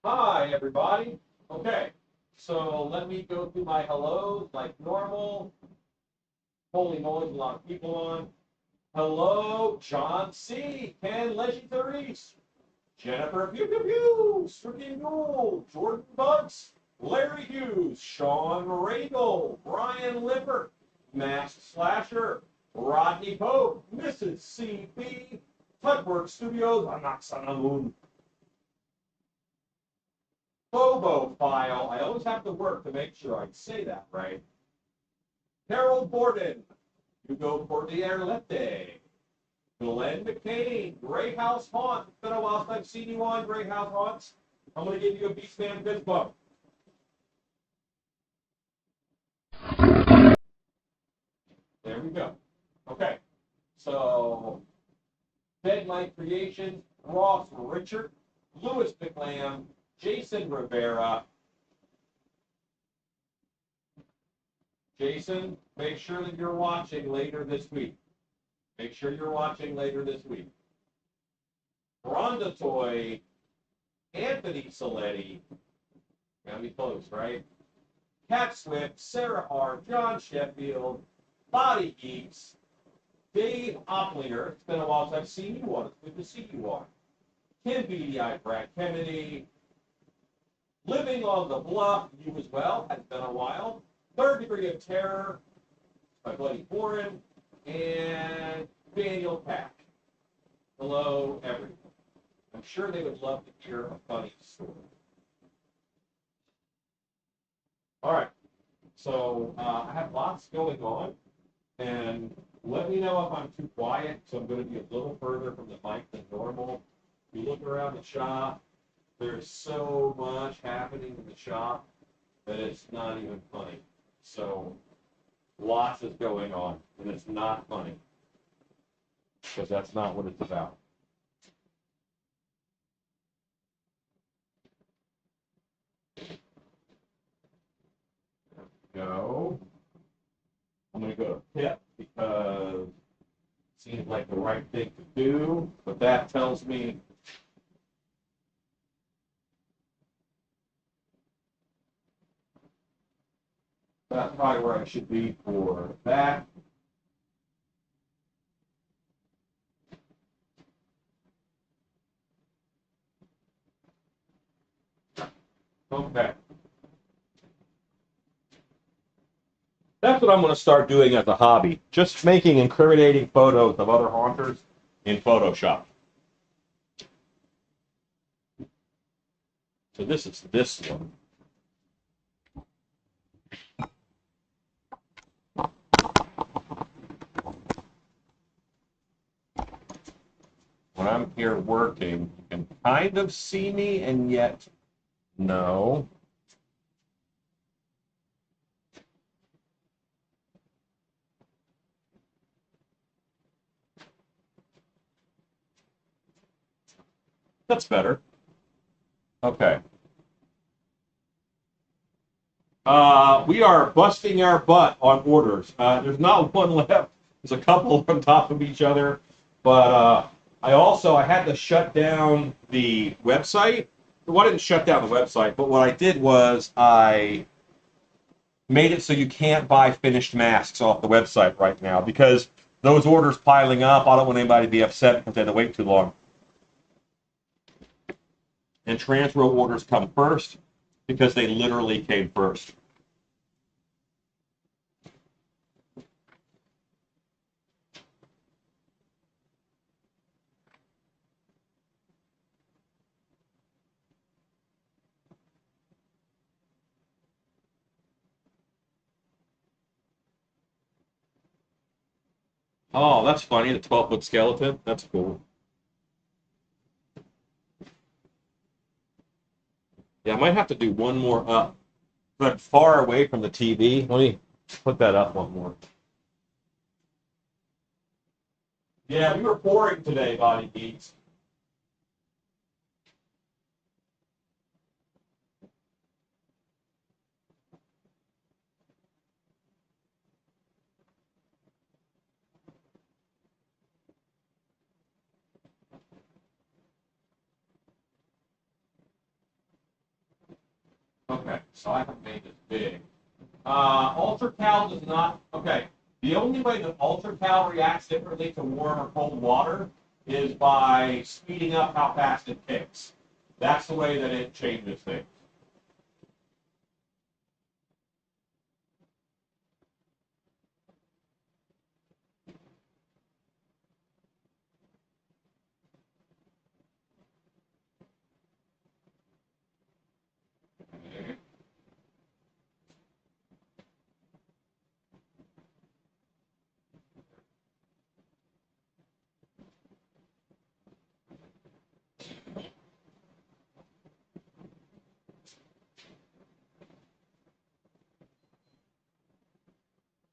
Hi, everybody. Okay, so let me go through my hellos like normal. Holy moly, a lot of people on. Hello, John C. Ken Legitaries. Jennifer Pew Pew Pew. Stricken Gould. Jordan Bugs. Larry Hughes. Sean Regal. Brian Lippert. Max Slasher. Rodney Pope. Mrs. CB. Tutwork Studios. I'm not Son of Moon. Bobo file. I always have to work to make sure I say that right. Harold Borden. Hugo Cordier-Lette. Glenn McCain. Gray House Haunt. It's been a while since I've seen you on Gray House Haunts. I'm going to give you a Beastman fist bump. There we go. Okay. So, Deadlight Creations. Ross Richard. Louis McLam. Jason Rivera. Jason, make sure that you're watching later this week. Make sure you're watching later this week. Rhonda Toy, Anthony Saletti, gotta be close, right? Cat Swift, Sarah R., John Sheffield, Body Geeks, Dave Opplinger. It's been a while since I've seen you on. It's good to see you on. Kim Beatty, Brad Kennedy. Living on the Bluff, you as well. It's been a while. Third Degree of Terror, my buddy Warren, and Daniel Pack. Hello, everyone. I'm sure they would love to hear a funny story. All right, so I have lots going on, and let me know if I'm too quiet, so I'm going to be a little further from the mic than normal. You look around the shop, there's so much happening in the shop that it's not even funny. So lots is going on, and it's not funny, because that's not what it's about. Go. I'm going to go to Pip because it seems like the right thing to do, but that tells me that's probably where I should be for that. Okay. That's what I'm going to start doing as a hobby. Just making incriminating photos of other haunters in Photoshop. So this is this one. When I'm here working, you can kind of see me, and yet no. That's better. Okay. We are busting our butt on orders. There's not one left. There's a couple on top of each other. But I had to shut down the website. Well, I didn't shut down the website, but what I did was I made it so you can't buy finished masks off the website right now because those orders piling up, I don't want anybody to be upset because they had to wait too long. And transfer orders come first because they literally came first. Oh, that's funny, the 12-foot skeleton. That's cool. Yeah, I might have to do one more up, but far away from the TV. Let me put that up one more. Yeah, we were pouring today, Body Geeks. So I haven't made this big. Ultracal does not, okay. The only way that ultracal reacts differently to warm or cold water is by speeding up how fast it kicks. That's the way that it changes things.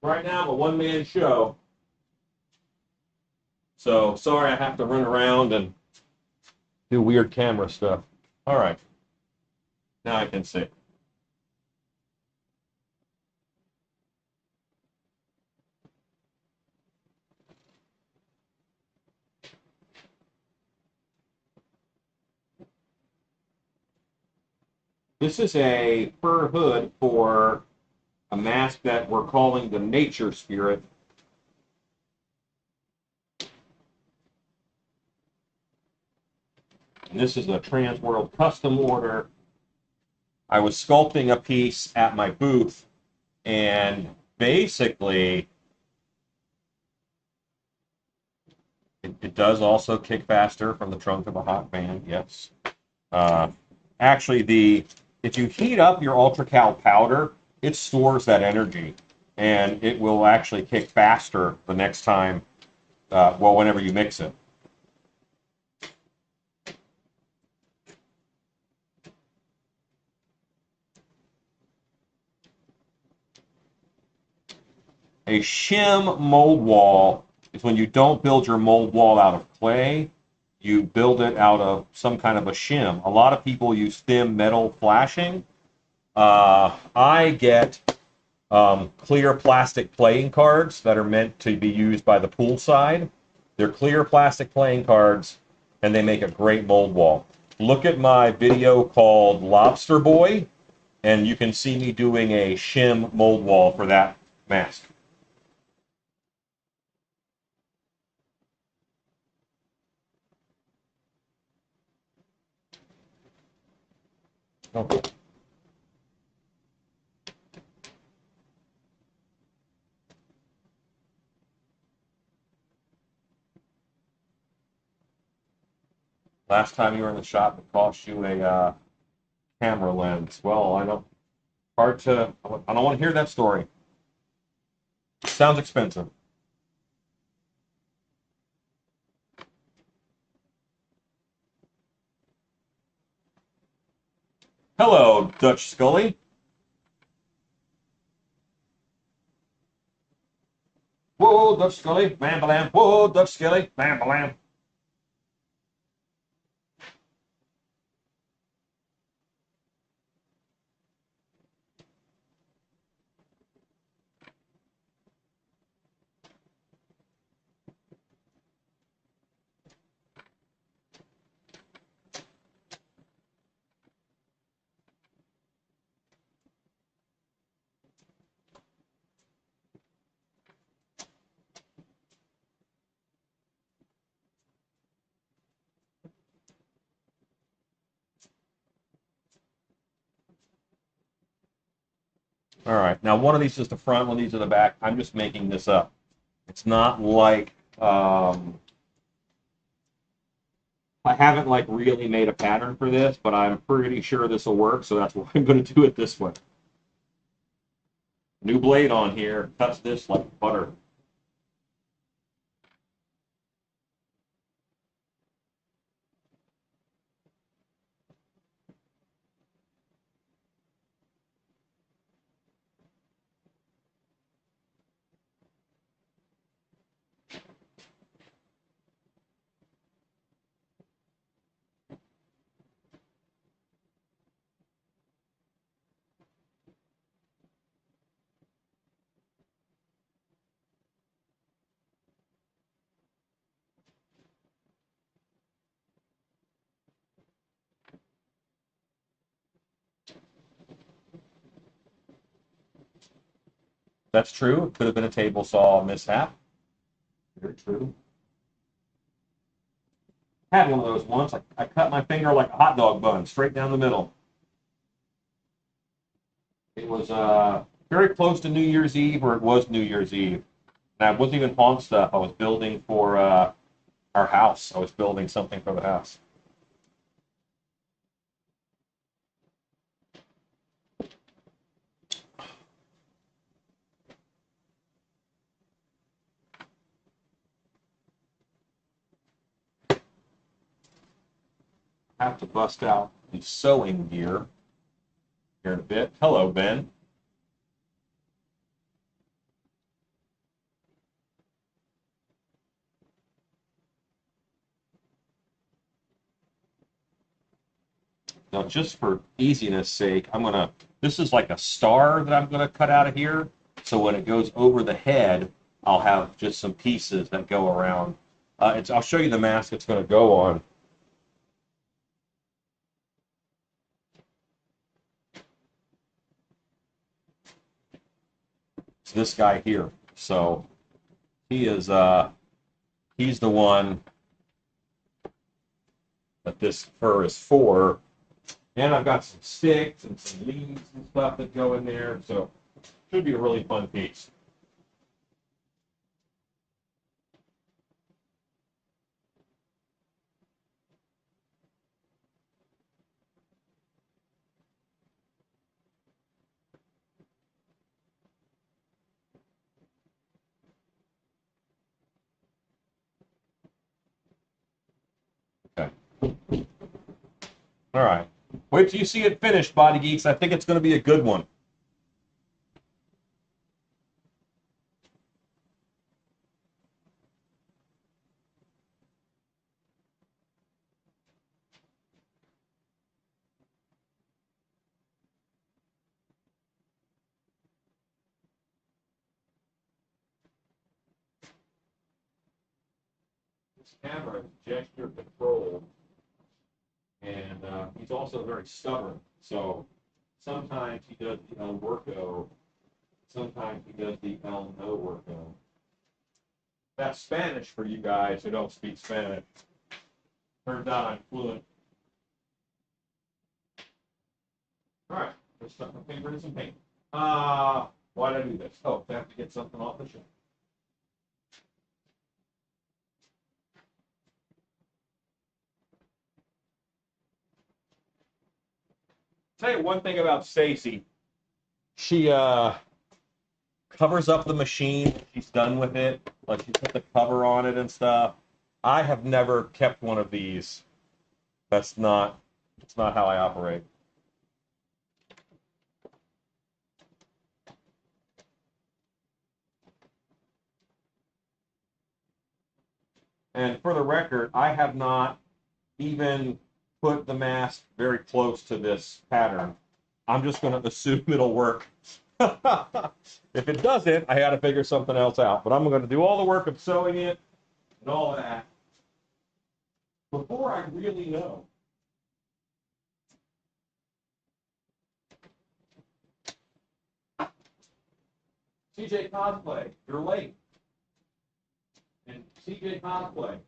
Right now, I'm a one-man show. So sorry I have to run around and do weird camera stuff. All right. Now I can see. This is a fur hood for a mask that we're calling the Nature Spirit. And this is a Trans World custom order. I was sculpting a piece at my booth, and basically, it does also kick faster from the trunk of a hot fan, yes. Actually, if you heat up your UltraCal powder, it stores that energy, and it will actually kick faster the next time, whenever you mix it. A shim mold wall is when you don't build your mold wall out of clay, you build it out of some kind of a shim. A lot of people use thin metal flashing. I get clear plastic playing cards that are meant to be used by the poolside. They're clear plastic playing cards, and they make a great mold wall. Look at my video called Lobster Boy, and you can see me doing a shim mold wall for that mask. Okay. Last time you were in the shop, it cost you a camera lens. Well, I don't. Hard to. I don't want to hear that story. Sounds expensive. Hello, Dutch Scully. Whoa, Dutch Scully, bam balam. Whoa, Dutch Scully, bam balam. All right, now one of these is the front, one of these is the back. I'm just making this up. It's not like I haven't like really made a pattern for this, but I'm pretty sure this will work, so that's why I'm going to do it this way. New blade on here, cuts this like butter. That's true. It could have been a table saw mishap. Very true. Had one of those once. I cut my finger like a hot dog bun, straight down the middle. It was very close to New Year's Eve, or it was New Year's Eve. And I wasn't even pawn stuff. I was building for our house. I was building something for the house. I have to bust out the sewing gear here in a bit. Hello, Ben. Now, just for easiness sake, this is like a star that I'm gonna cut out of here. So when it goes over the head, I'll have just some pieces that go around. I'll show you the mask it's gonna go on. It's this guy here. So he is he's the one that this fur is for. And I've got some sticks and some leaves and stuff that go in there, so it should be a really fun piece. Okay. All right. Wait till you see it finished, Body Geeks. I think it's going to be a good one. This camera is gesture controlled, and he's also very stubborn. So sometimes he does the El Worko, sometimes he does the El No Worko. That's Spanish for you guys who don't speak Spanish. Turns out I'm fluent. All right, let's stuff my finger in some paint. Why did I do this? Oh, I have to get something off the shelf. Tell you one thing about Stacy. She covers up the machine when she's done with it. Like she put the cover on it and stuff. I have never kept one of these. It's not how I operate. And for the record, I have not even put the mask very close to this pattern. I'm just going to assume it'll work. If it doesn't, I got to figure something else out. But I'm going to do all the work of sewing it and all that before I really know. CJ Cosplay, you're late. And CJ Cosplay,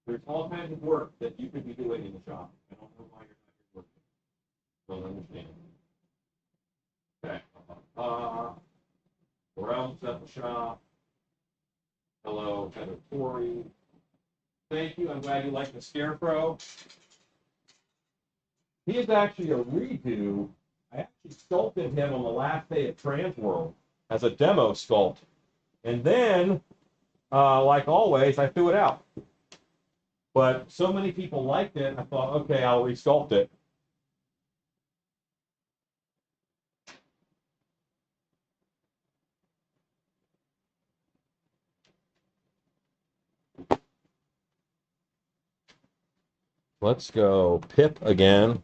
there's all kinds of work that you could be doing in the shop. I don't know why you're not working. Don't understand. Okay. Realms at the shop. Hello, Heather Torrey. Thank you. I'm glad you like the Scarecrow. He is actually a redo. I actually sculpted him on the last day of Transworld as a demo sculpt. And then, like always, I threw it out. But so many people liked it, I thought, okay, I'll resculpt it. Let's go Pip again.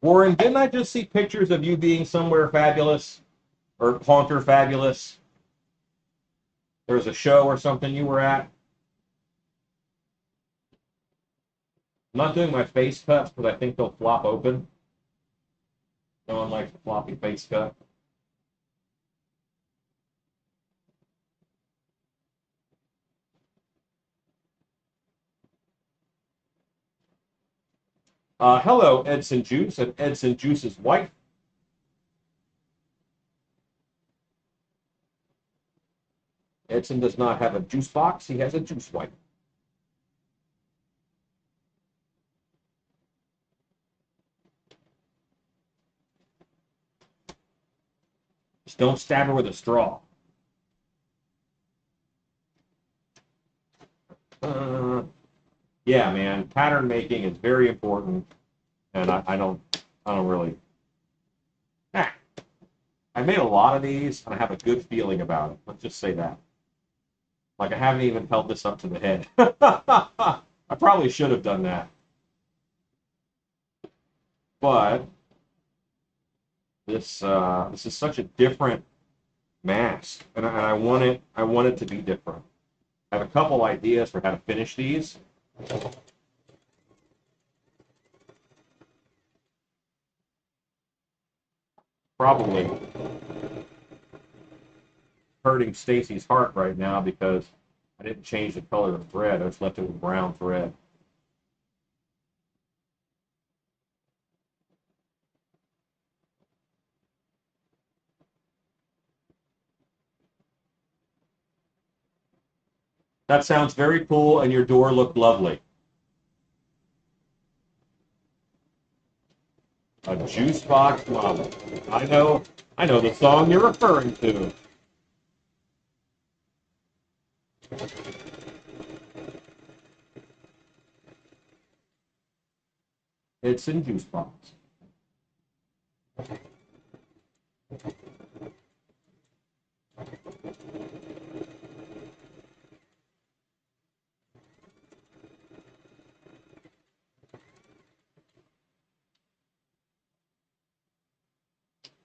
Warren, didn't I just see pictures of you being somewhere fabulous? Or Haunter fabulous? There's a show or something you were at. I'm not doing my face cuts because I think they'll flop open. No one likes a floppy face cut. Hello, Edson Juice and Edson Juice's wife. Edson does not have a juice box. He has a juice wife. Just don't stab her with a straw. Yeah, man, pattern making is very important, and I don't really. Ah, I made a lot of these, and I have a good feeling about it. Let's just say that. Like I haven't even held this up to the head. I probably should have done that, but this is such a different mask, and I want it to be different. I have a couple ideas for how to finish these. Probably hurting Stacy's heart right now because I didn't change the color of thread. I just left it with brown thread. That sounds very cool, and your door looked lovely. A juice box mama. I know the song you're referring to. It's in juice box.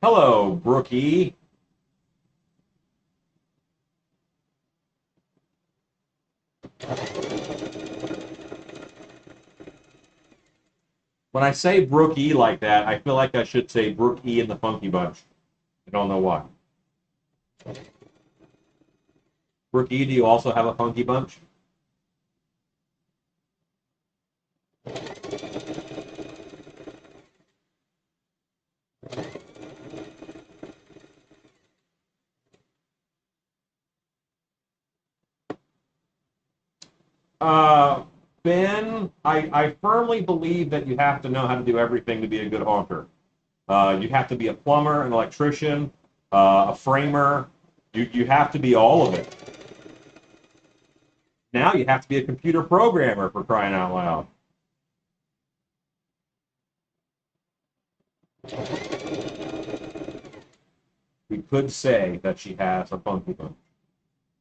Hello, Brookie. When I say Brookie like that, I feel like I should say Brookie and the Funky Bunch. I don't know why. Brookie, do you also have a Funky Bunch? Uh, Ben, I firmly believe that you have to know how to do everything to be a good honker. You have to be a plumber, an electrician, a framer. You have to be all of it. Now you have to be a computer programmer for crying out loud. We could say that she has a funky bunch,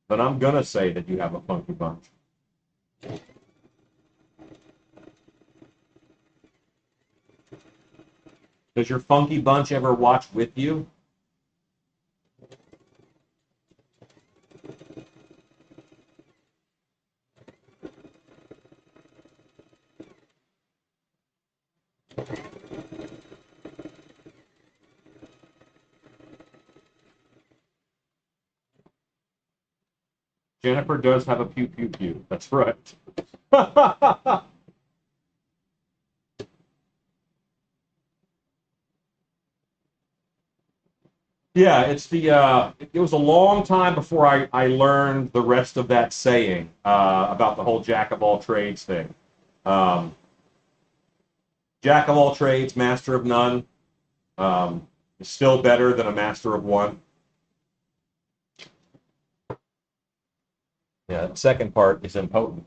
but I'm gonna say that you have a funky bunch. Does your funky bunch ever watch with you? Jennifer does have a pew pew pew. That's right. Yeah, it was a long time before I learned the rest of that saying about the whole jack of all trades thing. Um, Jack of all trades, master of none, is still better than a master of one. Yeah, the second part is impotent.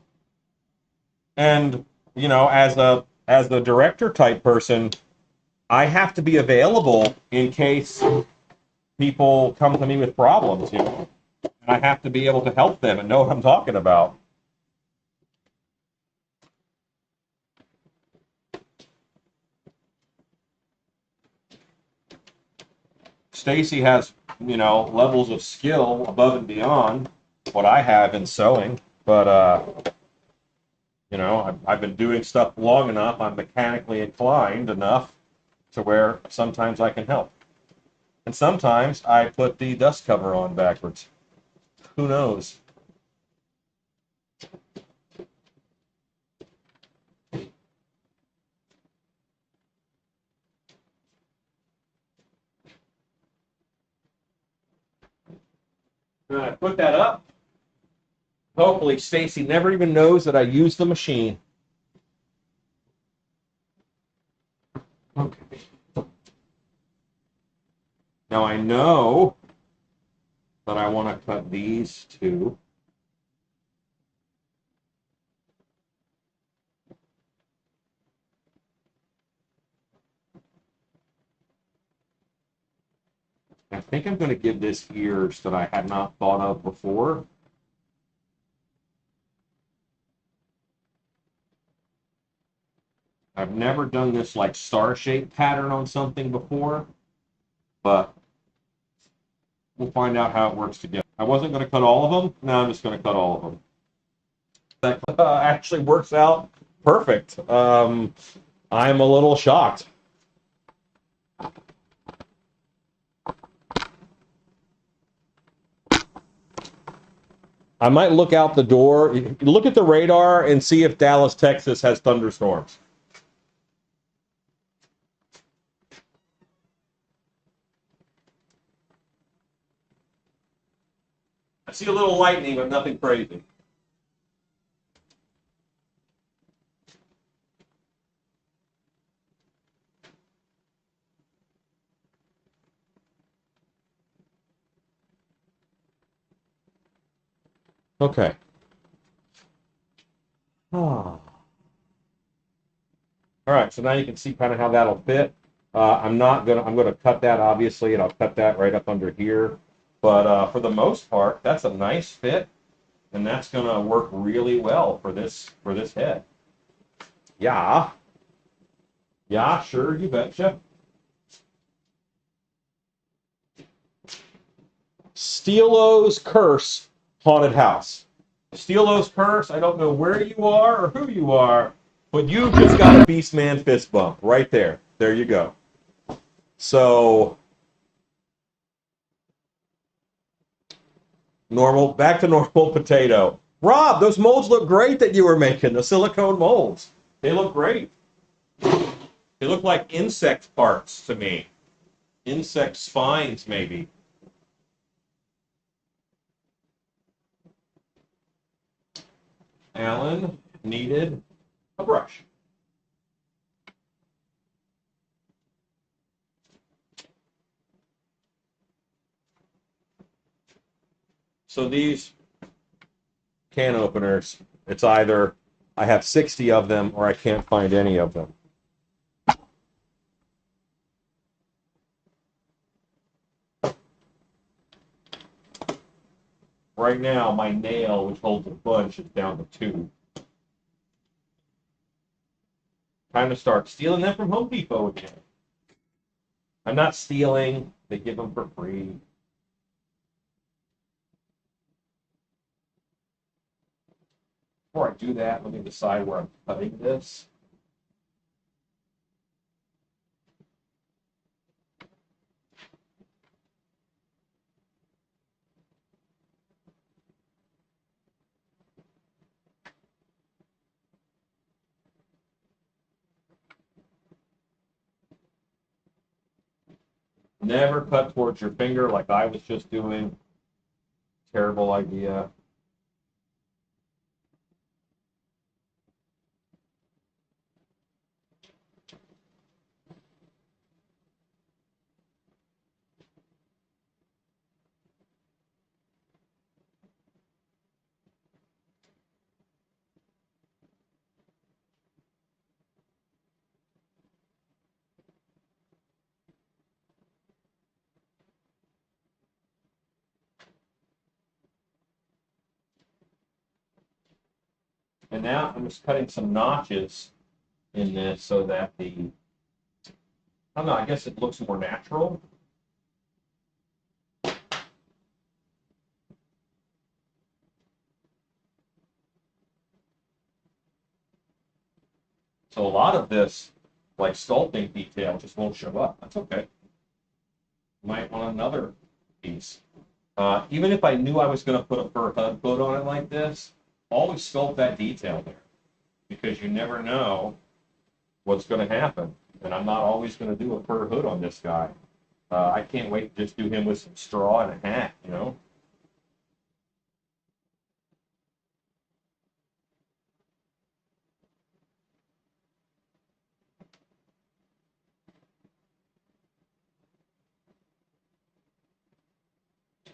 And as the director type person, I have to be available in case people come to me with problems, and I have to be able to help them and know what I'm talking about. Stacy has, levels of skill above and beyond. what I have in sewing, but you know, I've been doing stuff long enough. I'm mechanically inclined enough to where sometimes I can help. And sometimes I put the dust cover on backwards. Who knows? I put that up. Hopefully Stacy never even knows that I use the machine. Okay. Now I know that I want to cut these two. I think I'm going to give this ears that I had not thought of before. I've never done this like star-shaped pattern on something before, but we'll find out how it works together. I wasn't going to cut all of them. Now I'm just going to cut all of them. That actually works out perfect. I'm a little shocked. I might look out the door, look at the radar, and see if Dallas, Texas has thunderstorms. I see a little lightning, but nothing crazy. Okay. All right, so now you can see kind of how that'll fit. I'm gonna cut that obviously, and I'll cut that right up under here. But for the most part, that's a nice fit, and that's gonna work really well for this head. Yeah. Yeah, sure, you betcha. Steelo's Curse Haunted House. Steelo's Curse, I don't know where you are or who you are, but you just got a Beastman fist bump right there. There you go. So, back to normal potato. Rob, those molds look great that you were making, the silicone molds. They look great. They look like insect parts to me. Insect spines, maybe. Alan needed a brush. So these can openers, it's either I have 60 of them or I can't find any of them. Right now, my nail, which holds a bunch, is down to 2. Time to start stealing them from Home Depot again. I'm not stealing. They give them for free. Before I do that, let me decide where I'm cutting this. Never cut towards your finger like I was just doing. Terrible idea. And now I'm just cutting some notches in this so that I don't know, I guess it looks more natural. So a lot of this, like sculpting detail, just won't show up. That's okay. Might want another piece. Even if I knew I was going to put a fur hood on it like this, always sculpt that detail there, because you never know what's going to happen. And I'm not always going to do a fur hood on this guy. I can't wait to just do him with some straw and a hat, you know?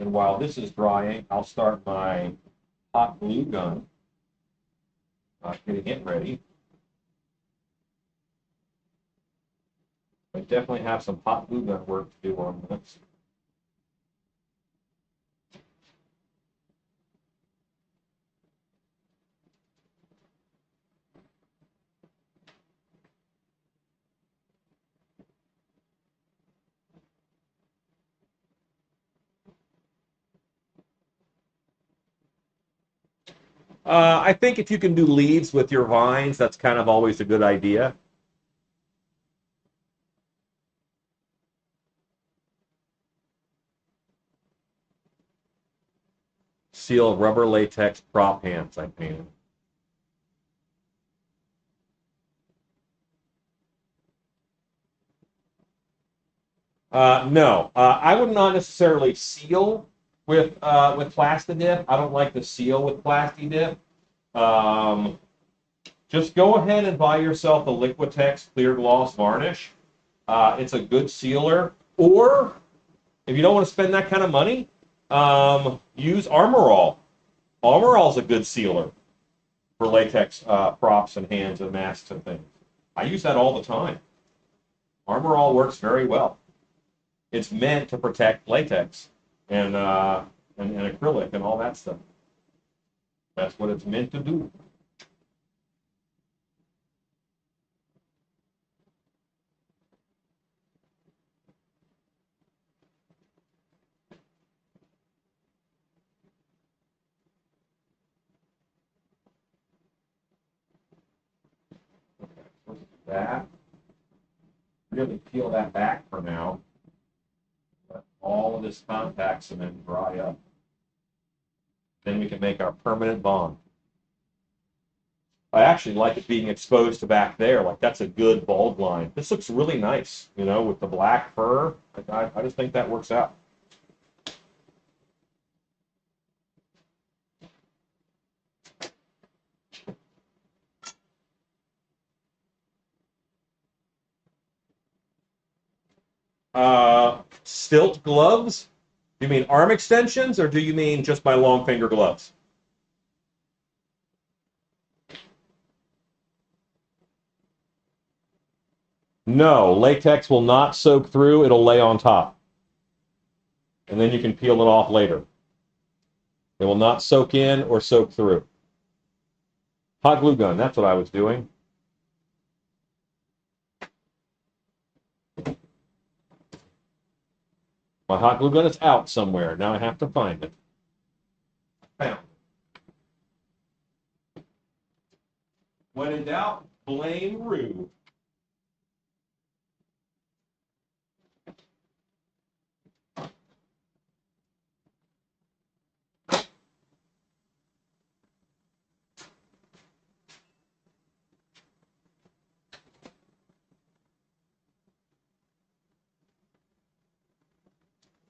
And while this is drying, I'll start my hot glue gun, getting it ready. I definitely have some hot glue gun work to do on this. I think if you can do leaves with your vines, that's kind of always a good idea. Seal rubber latex prop hands I painted. No, I would not necessarily seal with Plastidip. I don't like to seal with Plastidip. Um, just go ahead and buy yourself a Liquitex clear gloss varnish. It's a good sealer. Or if you don't want to spend that kind of money, use Armor All. Armor All is a good sealer for latex props and hands and masks and things. I use that all the time. Armor All works very well. It's meant to protect latex and acrylic and all that stuff. That's what it's meant to do. Okay, so let's do that. Really peel that back for now. Let all of this contact cement dry up. Then we can make our permanent bond. I actually like it being exposed to back there. Like, that's a good bulb line. This looks really nice, you know, with the black fur. I just think that works out. Stilt gloves? Do you mean arm extensions, or do you mean just my long finger gloves? No, latex will not soak through. It'll lay on top. And then you can peel it off later. It will not soak in or soak through. Hot glue gun, that's what I was doing. My hot glue gun is out somewhere. Now I have to find it. Found it. When in doubt, blame Rue.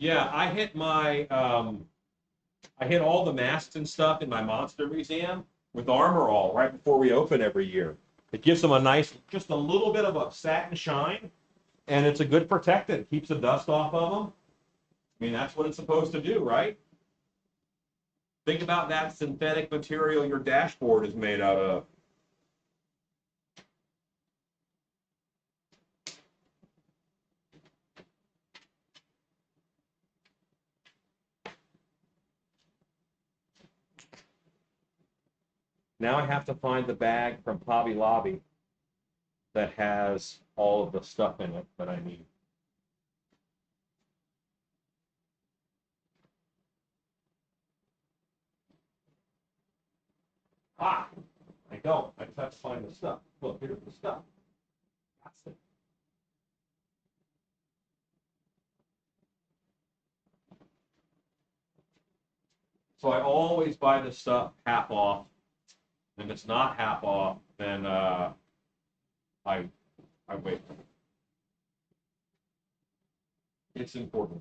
Yeah, I hit all the masks and stuff in my monster museum with Armor All right before we open every year. It gives them a nice, just a little bit of a satin shine, and it's a good protectant. Keeps the dust off of them. I mean, that's what it's supposed to do, right? Think about that synthetic material your dashboard is made out of. Now I have to find the bag from Hobby Lobby that has all of the stuff in it that I need. Ah, I don't. I let's find the stuff. Look, here's the stuff. That's it. So I always buy this stuff half off. If it's not half off, then I wait. It's important.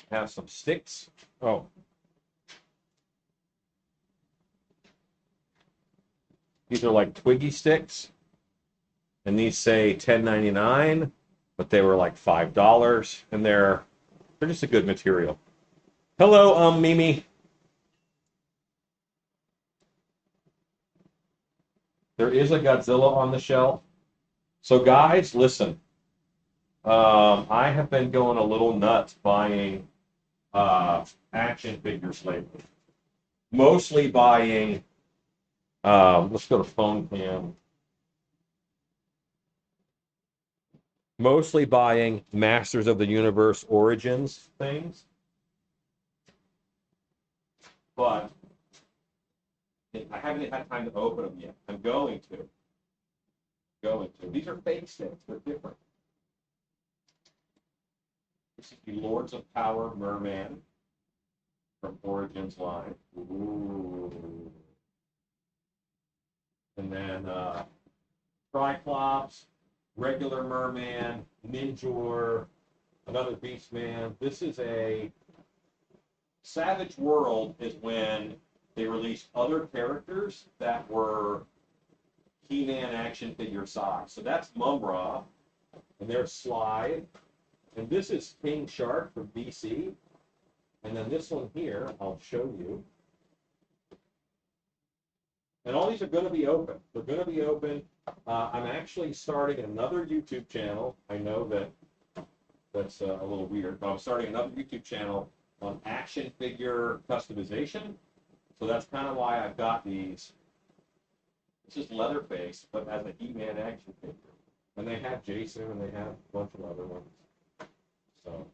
Have some sticks. Oh. These are like Twiggy sticks. And these say $10.99, but they were like $5, and they're just a good material. Hello, Mimi. There is a Godzilla on the shelf. So guys, listen. I have been going a little nuts buying action figures lately. Mostly buying, let's go to phone cam. Mostly buying Masters of the Universe Origins things. But I haven't had time to open them yet. I'm going to. These are fake sticks. They're different. This is the Lords of Power Merman from Origins line. Ooh. And then Triclops, regular Merman, Ninjor, another Beastman. This is a Savage World is when they released other characters that were He-Man action figure size. So that's Mumra, and there's Slide. And this is King Shark from DC. And then this one here, I'll show you. And all these are going to be open. They're going to be open. I'm actually starting another YouTube channel. I know that's a little weird, but I'm starting another YouTube channel on action figure customization. So that's kind of why I've got these. It's just Leatherface, but as a He-Man action figure. And they have Jason, and they have a bunch of other ones. So.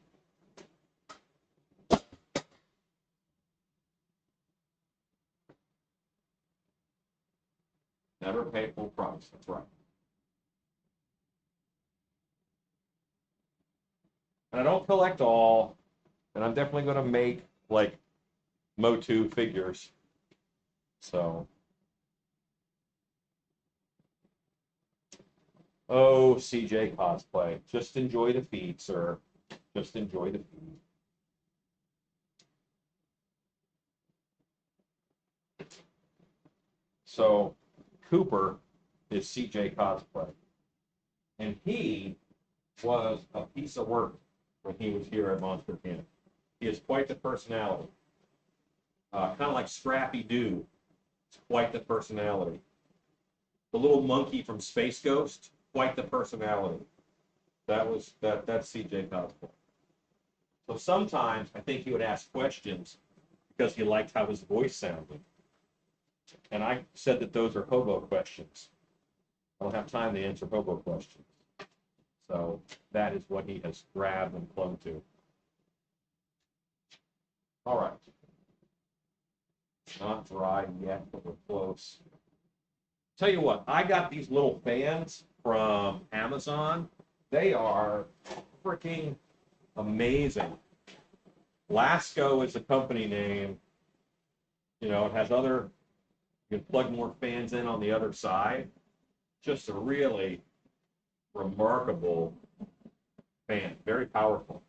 Never pay full price. That's right. And I don't collect all, and I'm definitely going to make like Motu figures. So. Oh, CJ cosplay. Just enjoy the feed, sir. Just enjoy the feed. So, Cooper is CJ cosplay. And he was a piece of work when he was here at Monster Camp. He has quite the personality. Kind of like Scrappy Doo. It's quite the personality. The little monkey from Space Ghost, quite the personality. That's CJ cosplay. So sometimes I think he would ask questions because he liked how his voice sounded. And I said that those are hobo questions. I don't have time to answer hobo questions. So that is what he has grabbed and clung to. All right. Not dry yet, but we're close. Tell you what, I got these little fans from Amazon. They are freaking amazing. Lasco is the company name. You know, it has other, you can plug more fans in on the other side. Just a really remarkable fan, very powerful.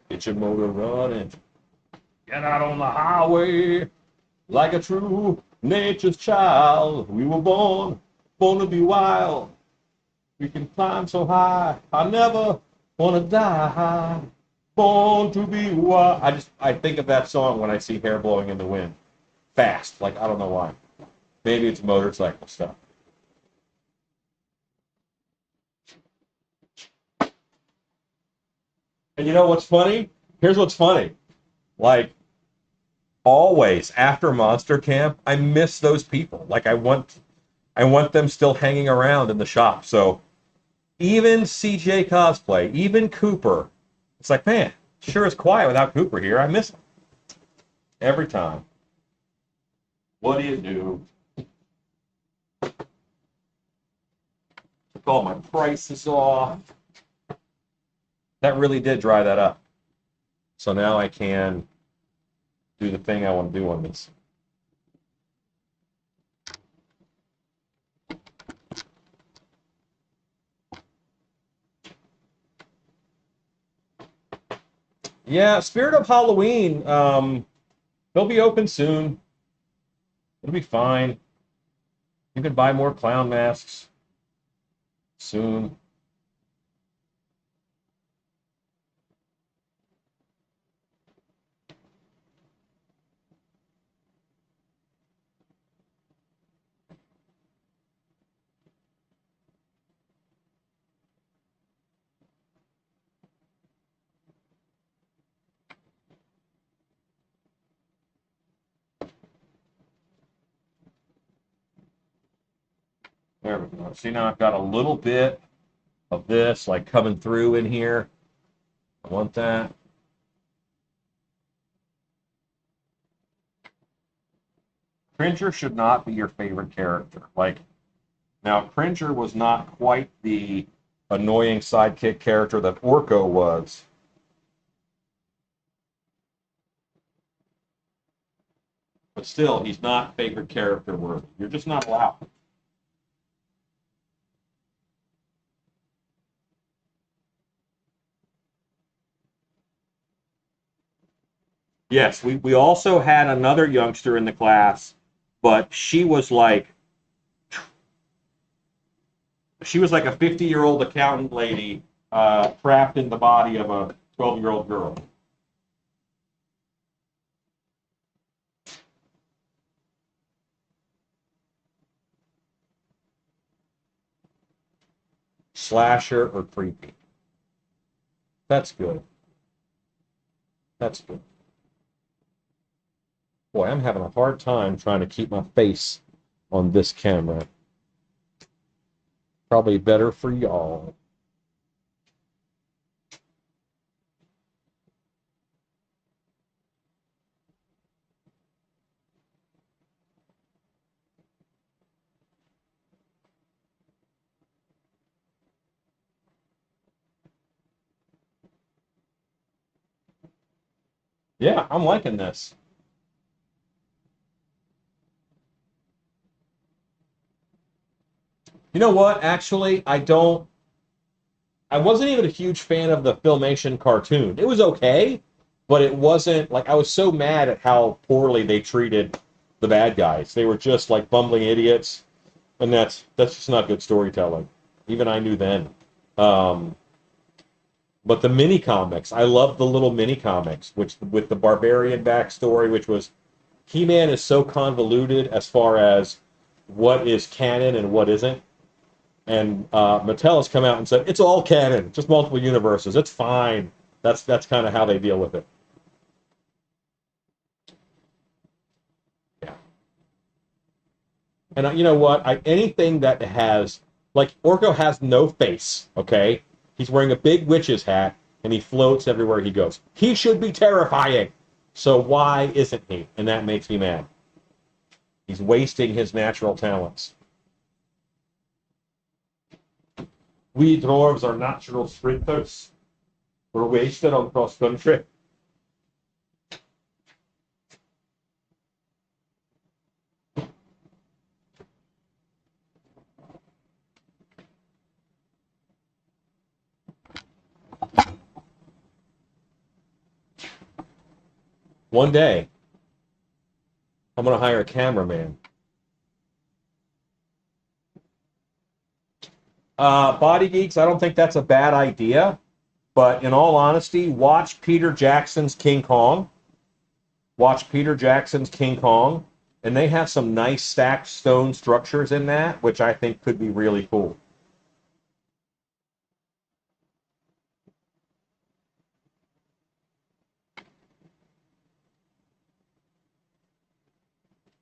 Get your motor running. Get out on the highway like a true nature's child. We were born to be wild. We can climb so high. I never want to die. Born to be wild. I think of that song when I see hair blowing in the wind. Fast, like I don't know why. Maybe it's motorcycle stuff. And you know what's funny? Here's what's funny. Like, always after Monster Camp, I miss those people. Like, I want them still hanging around in the shop. So even CJ Cosplay, even Cooper, it's like, man, sure is quiet without Cooper here. I miss him every time. What do you do? Took all my prices off. That really did dry that up. So now I can do the thing I want to do on this. Yeah, Spirit of Halloween. They'll be open soon. It'll be fine. You can buy more clown masks soon. There we go. See, now I've got a little bit of this like coming through in here. I want that. Cringer should not be your favorite character. Like, now Cringer was not quite the annoying sidekick character that Orko was. But still, he's not favorite character worthy. You're just not allowed. Yes, we also had another youngster in the class, but she was like a 50-year-old accountant lady trapped in the body of a 12-year-old girl. Slasher or creepy. That's good. That's good. Boy, I'm having a hard time trying to keep my face on this camera. Probably better for y'all. Yeah, I'm liking this. You know what? Actually, I wasn't even a huge fan of the Filmation cartoon. It was okay, but it wasn't like I was so mad at how poorly they treated the bad guys. They were just like bumbling idiots, and that's just not good storytelling. Even I knew then. Um, but the mini comics, I love the little mini comics, which with the barbarian backstory, which was He-Man is so convoluted as far as what is canon and what isn't. And Mattel has come out and said it's all canon, just multiple universes. It's fine. That's kind of how they deal with it. Yeah. And you know what? Anything that has like Orko has no face. Okay, he's wearing a big witch's hat and he floats everywhere he goes. He should be terrifying. So why isn't he? And that makes me mad. He's wasting his natural talents. We dwarves are natural sprinters. We're wasted on cross country. One day, I'm going to hire a cameraman. Body Geeks, I don't think that's a bad idea. But in all honesty, watch Peter Jackson's King Kong. Watch Peter Jackson's King Kong. And they have some nice stacked stone structures in that, which I think could be really cool.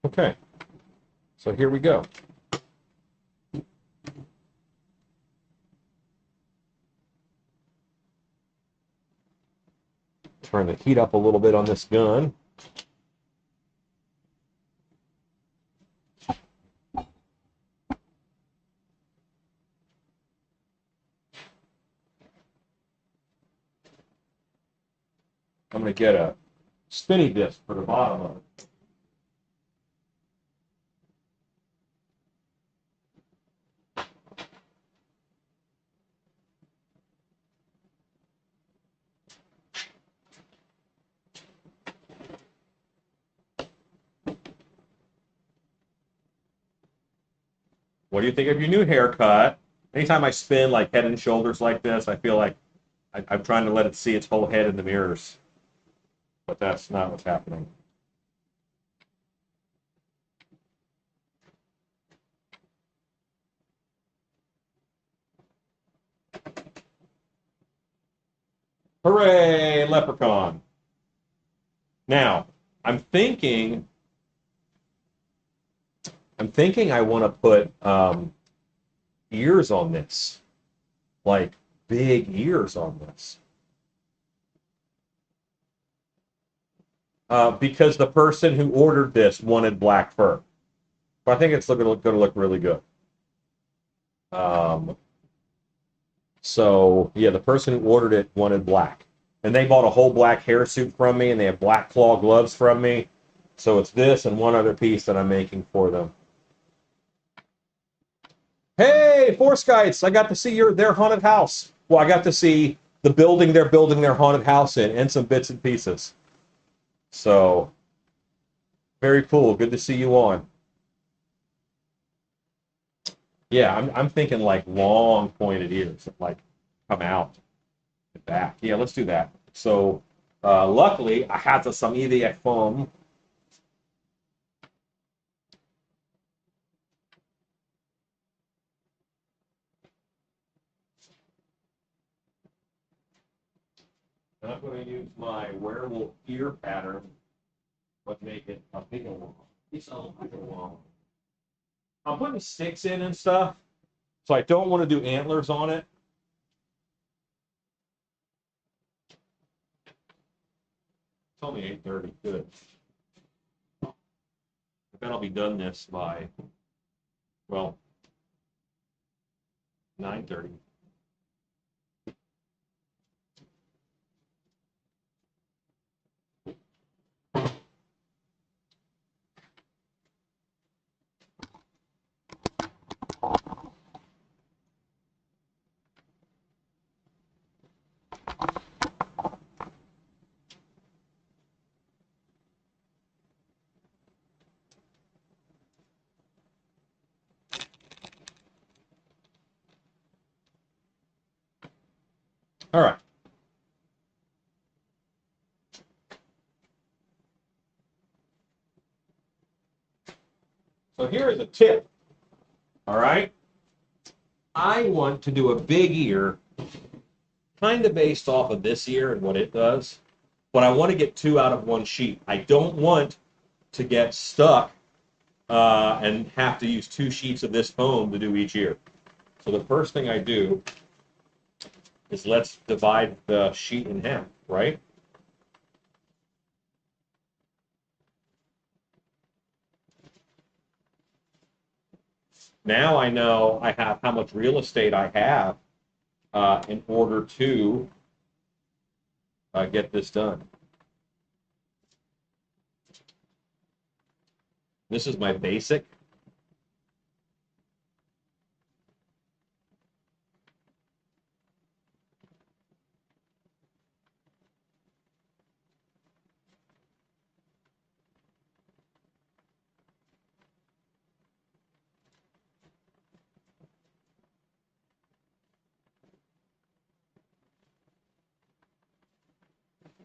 Okay, so here we go. Turn the heat up a little bit on this gun. I'm going to get a spinny disc for the bottom of it. What do you think of your new haircut? Anytime I spin like head and shoulders like this, I feel like I'm trying to let it see its whole head in the mirrors. But that's not what's happening. Hooray, leprechaun. Now, I'm thinking I want to put ears on this, like big ears on this. Because the person who ordered this wanted black fur. But I think it's going to look really good. So, yeah, the person who ordered it wanted black. And they bought a whole black hair suit from me, and they have black claw gloves from me. So it's this and one other piece that I'm making for them. Hey, Force Guides, I got to see their haunted house. Well, I got to see the building they're building their haunted house in and some bits and pieces. So, very cool. Good to see you on. Yeah, I'm thinking like long pointed ears that like come out and back. Yeah, let's do that. So, luckily, I had some idea foam. I'm going to use my werewolf ear pattern, but make it a bigger one. It's a bigger one. I'm putting sticks in and stuff, so I don't want to do antlers on it. It's only 8:30. Good. I bet I'll be done this by, well, 9:30. All right. So here is a tip. All right. I want to do a big ear, kind of based off of this ear and what it does, but I want to get two out of one sheet. I don't want to get stuck and have to use two sheets of this foam to do each ear. So the first thing I do is let's divide the sheet in half, right? Now I know I have how much real estate I have in order to get this done. This is my basic.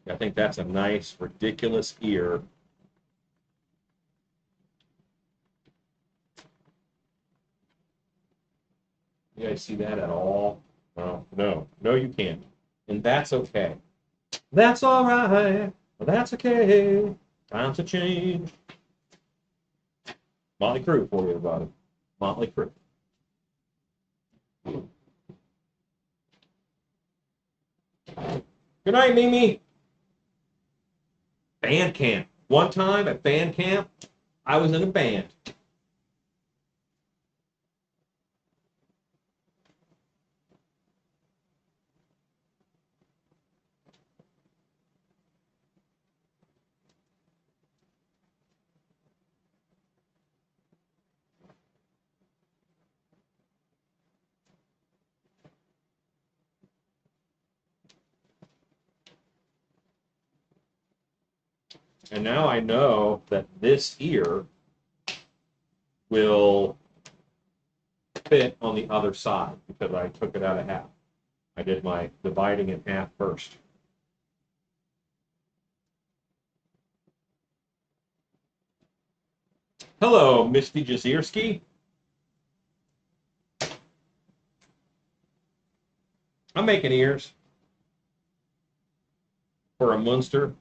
I think that's a nice, ridiculous ear. You guys see that at all? No, no, no, you can't. And that's okay. That's all right. That's okay. Time to change. Motley Crue for you, everybody. Motley Crue. Good night, Mimi. Band camp. One time at band camp, I was in a band. And now I know that this ear will fit on the other side because I took it out of half. I did my dividing in half first. Hello, Misty Jazierski. I'm making ears for a Munster.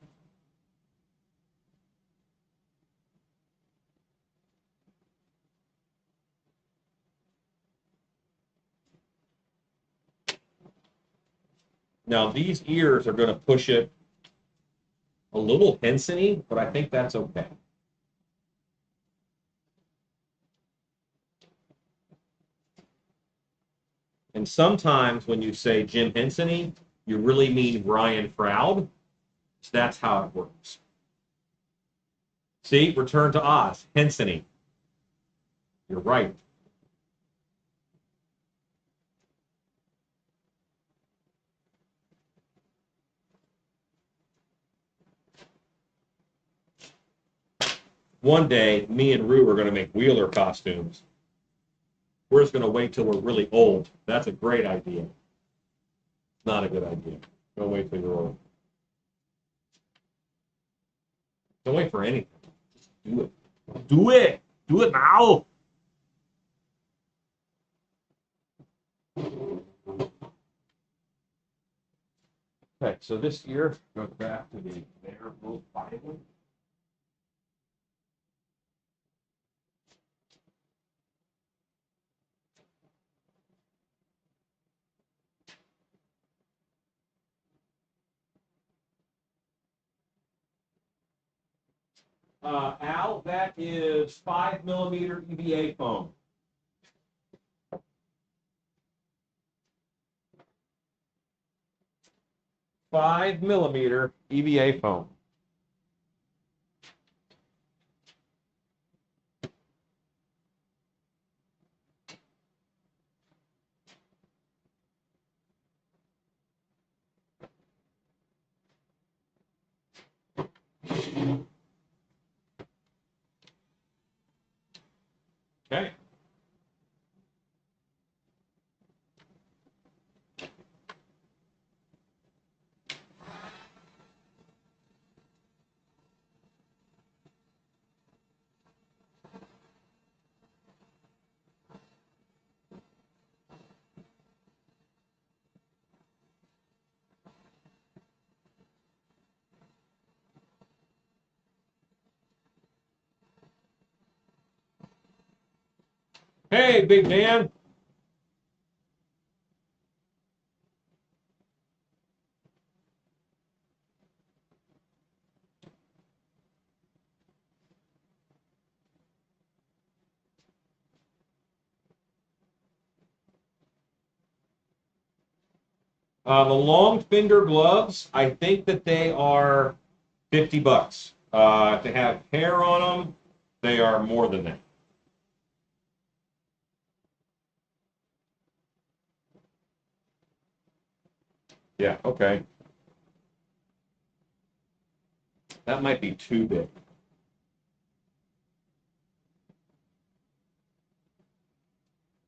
Now these ears are going to push it a little Henson-y, but I think that's okay. And sometimes when you say Jim Henson-y, you really mean Ryan Froud. So that's how it works. See, Return to Oz, Henson-y. You're right. One day, me and Rue are going to make Wheeler costumes. We're just going to wait till we're really old. That's a great idea. Not a good idea. Don't wait till you're old. Don't wait for anything. Just do it. Do it. Do it now. Okay, so this year goes back to the Werewolves Bible. Al, that is 5mm EVA foam. $5mm EVA foam. Okay. Hey, Big Dan. The long finger gloves, I think that they are $50. If they have hair on them, they are more than that. Yeah, okay. That might be too big.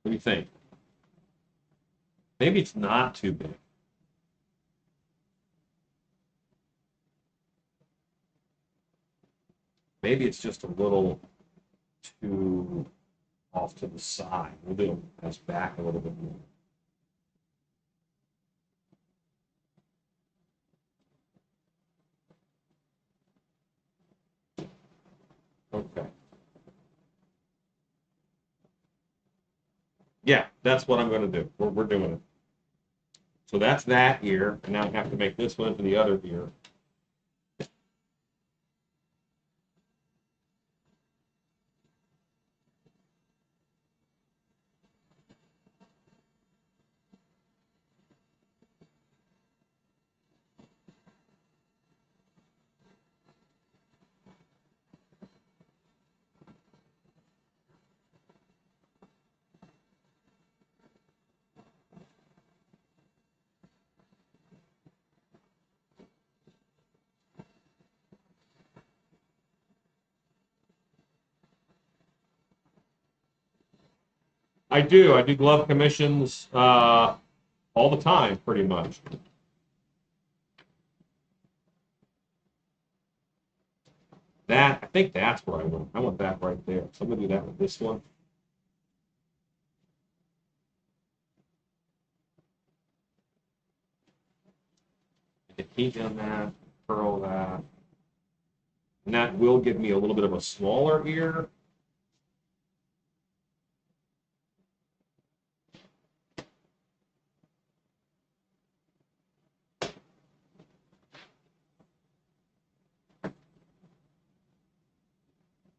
What do you think? Maybe it's not too big. Maybe it's just a little too off to the side. We'll do this back a little bit more. Okay. Yeah, that's what I'm going to do. We're doing it. So that's that ear, and now I have to make this one into the other ear. I do. I do glove commissions all the time, pretty much. That I think that's where I want. I want that right there. So I'm gonna do that with this one. Hit heat on that, curl that, and that will give me a little bit of a smaller ear.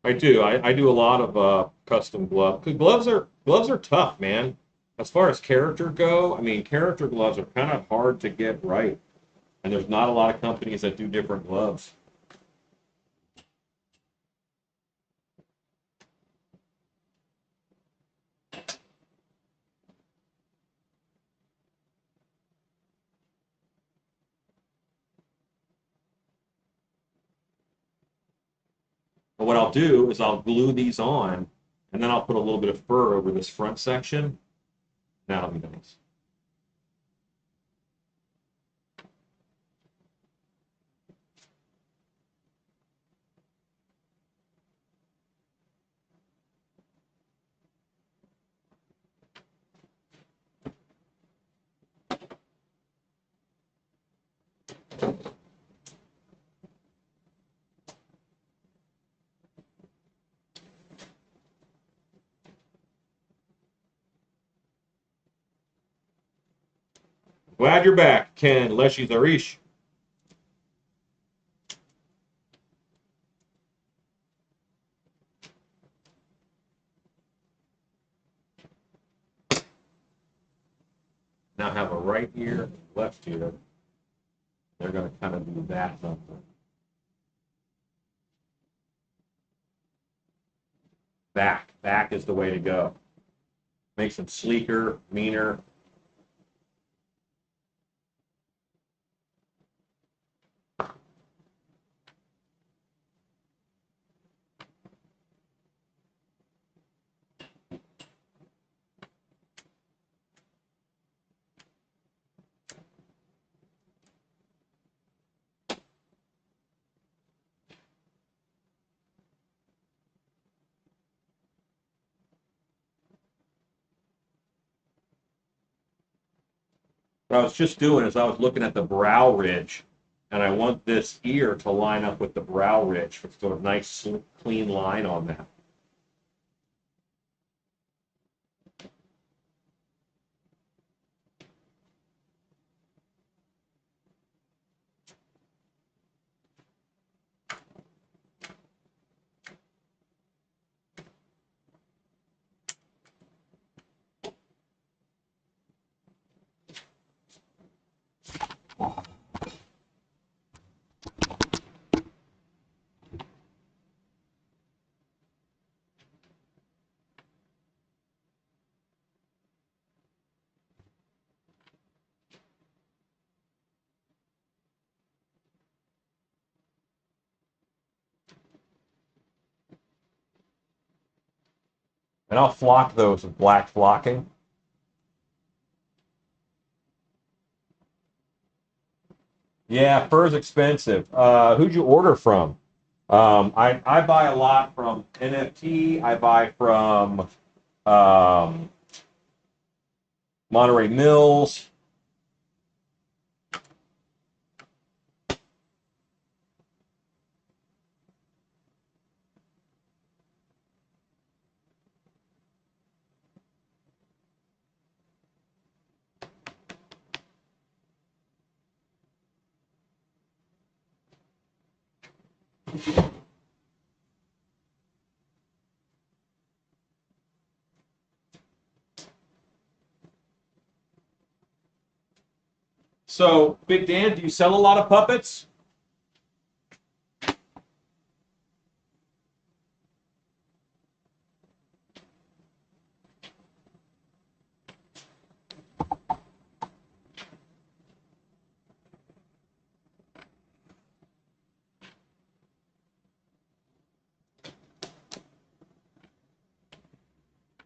I do. I do a lot of custom gloves. 'Cause gloves are tough, man. As far as character go, I mean, character gloves are kind of hard to get right, and there's not a lot of companies that do different gloves. But what I'll do is I'll glue these on, and then I'll put a little bit of fur over this front section. That'll be nice. Glad you're back, Ken Leshy Zarish. Now have a right ear and left ear. They're going to kind of do that number. Back is the way to go. Makes them sleeker, meaner. What I was just doing is I was looking at the brow ridge, and I want this ear to line up with the brow ridge for sort of nice, clean line on that. And I'll flock those with black flocking. Yeah, fur is expensive. Who'd you order from? I buy a lot from NFT. I buy from um, Monterey Mills. So, Big Dan, do you sell a lot of puppets?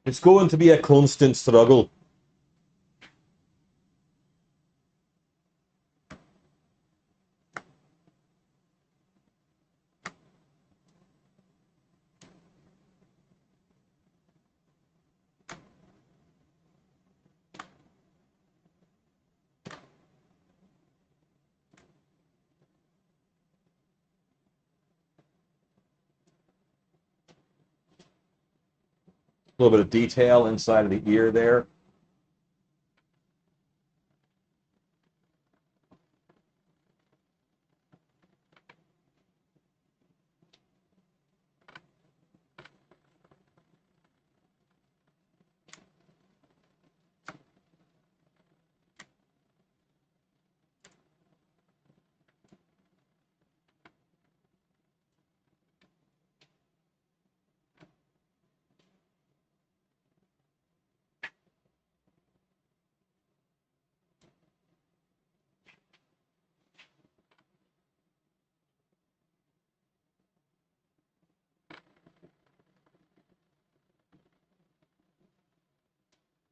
It's going to be a constant struggle. A little bit of detail inside of the ear there.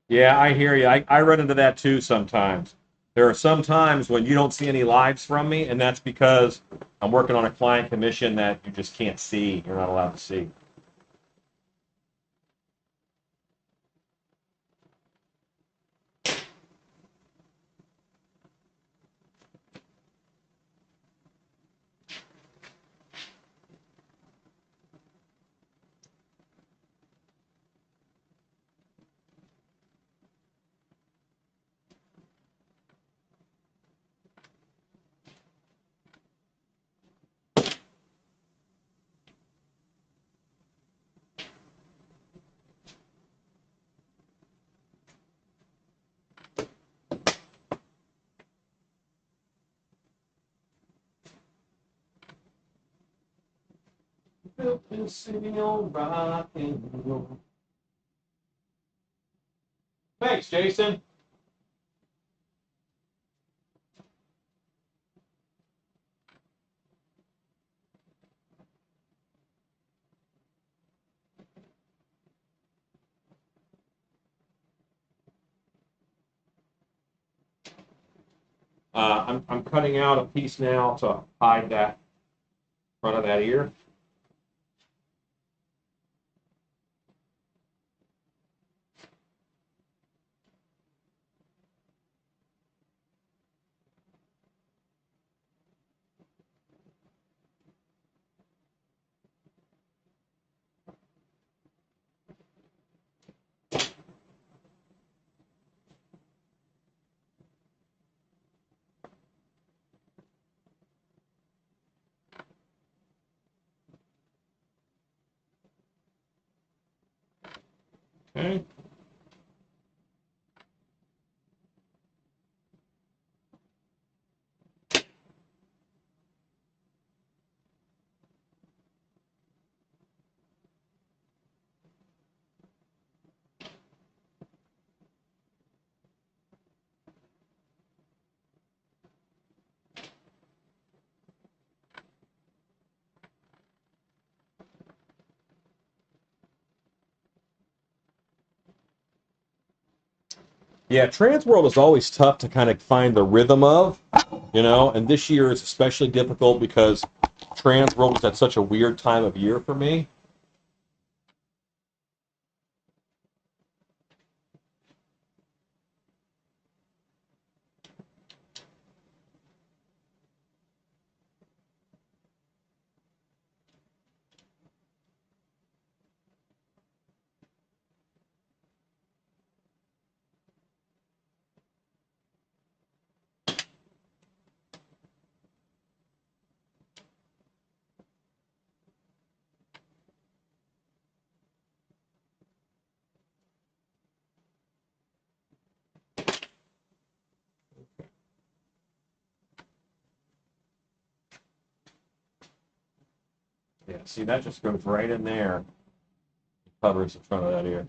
Yeah, I hear you. I run into that too sometimes. There are some times when you don't see any lives from me, and that's because I'm working on a client commission that you just can't see. You're not allowed to see. Built this city on rock and roll. Thanks, Jason. I'm cutting out a piece now to hide that front of that ear. Okay. Yeah, trans world is always tough to kind of find the rhythm of, and this year is especially difficult because trans world was at such a weird time of year for me. Yeah, see, that just goes right in there. Covers the front of that ear.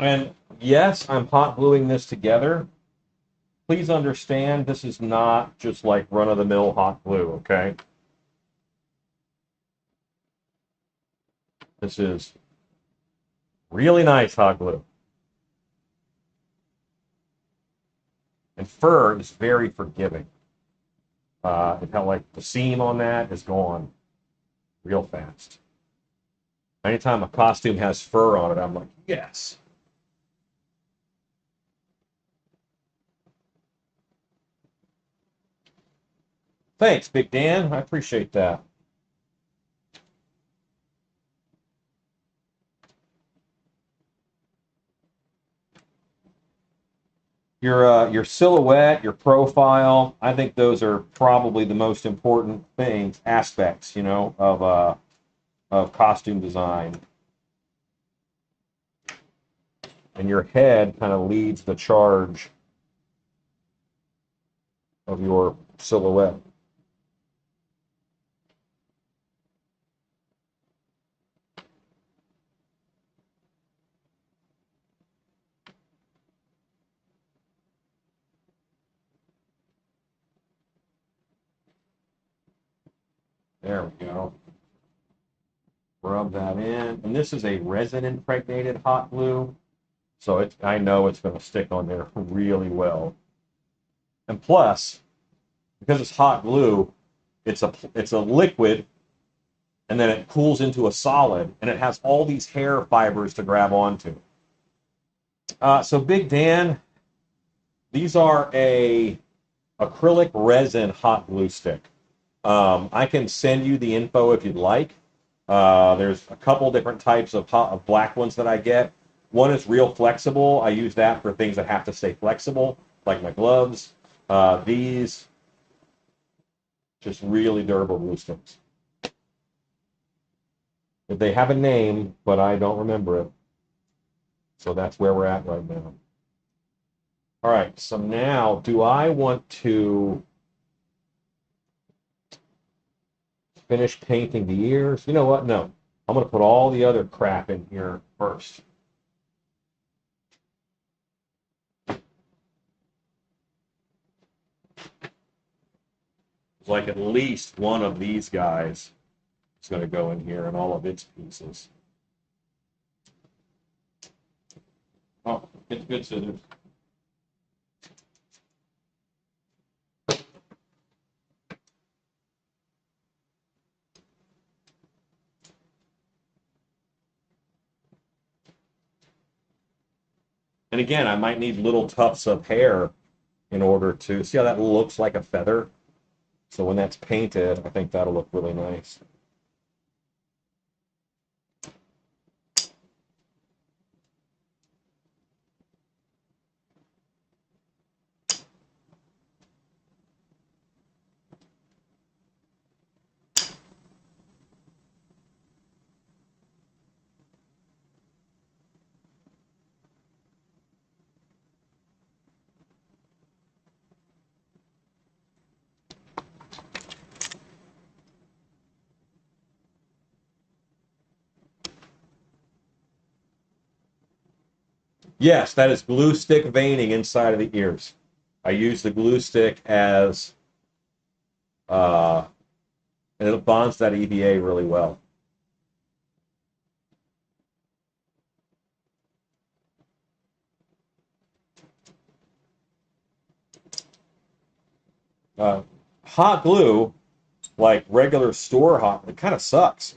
And yes, I'm hot gluing this together. Please understand this is not just like run-of-the-mill hot glue, okay? This is really nice hot glue. And fur is very forgiving. It felt like the seam on that is gone real fast. Anytime a costume has fur on it, I'm like, yes. Thanks, Big Dan. I appreciate that. Your silhouette, your profile, I think those are probably the most important things, aspects, of costume design. And your head kind of leads the charge of your silhouette. There we go. Rub that in. And this is a resin impregnated hot glue. So I know it's going to stick on there really well. And plus, because it's hot glue, it's a liquid, and then it cools into a solid, and it has all these hair fibers to grab onto. So Big Dan, these are a acrylic resin hot glue stick. I can send you the info if you'd like. There's a couple different types of black ones that I get. One is real flexible. I use that for things that have to stay flexible, like my gloves. These, just really durable glue sticks. They have a name, but I don't remember it. So that's where we're at right now. All right, so now do I want to finish painting the ears? You know what? No. I'm going to put all the other crap in here first. Like at least one of these guys is going to go in here and all of its pieces. Oh, it's good scissors. And again, I might need little tufts of hair in order to see how that looks like a feather. So when that's painted, I think that'll look really nice. Yes, that is glue stick veining inside of the ears. I use the glue stick as, and it bonds that EVA really well. Hot glue, like regular store hot, it kind of sucks,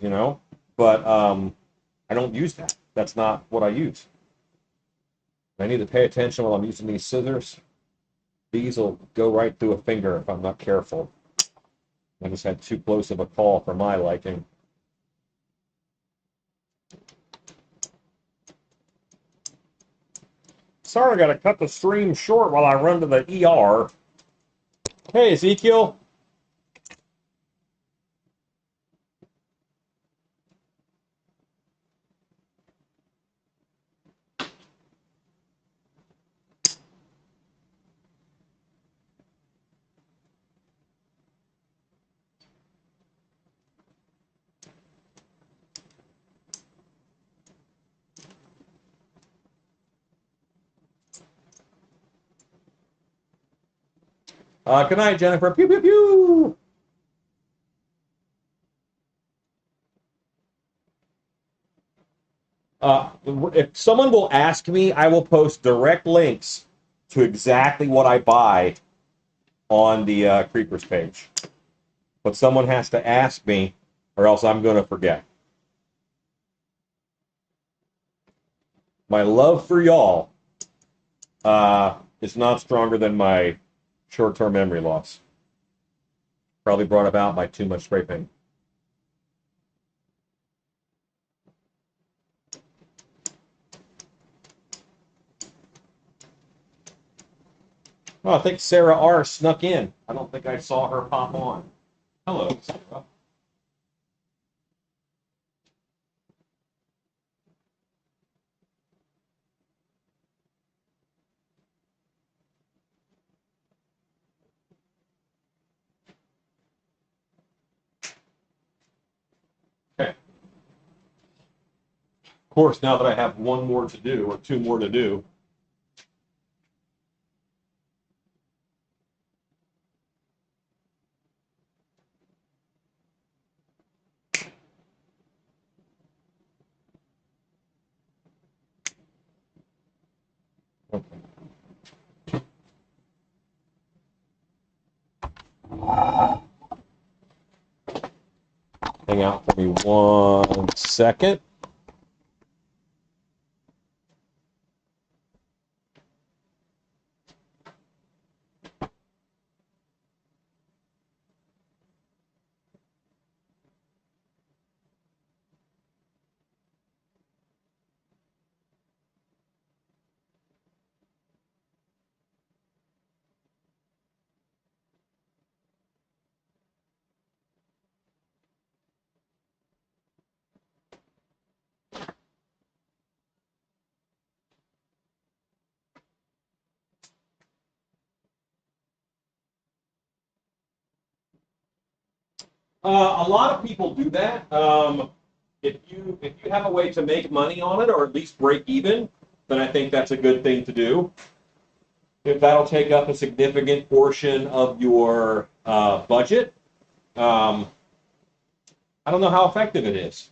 but I don't use that. That's not what I use. I need to pay attention while I'm using these scissors. These will go right through a finger if I'm not careful. I just had too close of a call for my liking. Sorry, I got to cut the stream short while I run to the ER. Hey, Ezekiel. Good night, Jennifer. Pew, pew, pew. If someone will ask me, I will post direct links to exactly what I buy on the Creepers page. But someone has to ask me, or else I'm going to forget. My love for y'all is not stronger than my short-term memory loss. Probably brought about by too much spray paint. Oh, I think Sarah R. snuck in. I don't think I saw her pop on. Hello, Sarah. Okay. Of course, now that I have one more to do, or two more to do, hang out for me 1 second. A lot of people do that. If you have a way to make money on it, or at least break even, then I think that's a good thing to do. If that'll take up a significant portion of your budget, um, I don't know how effective it is.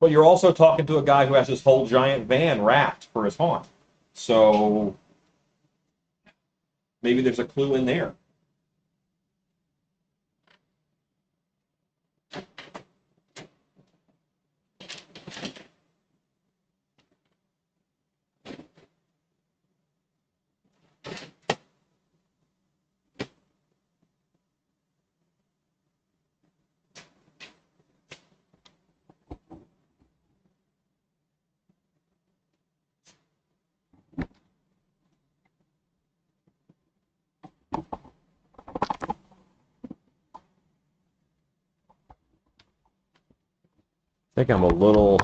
But you're also talking to a guy who has this whole giant van wrapped for his haunt. So maybe there's a clue in there. I think I'm a little...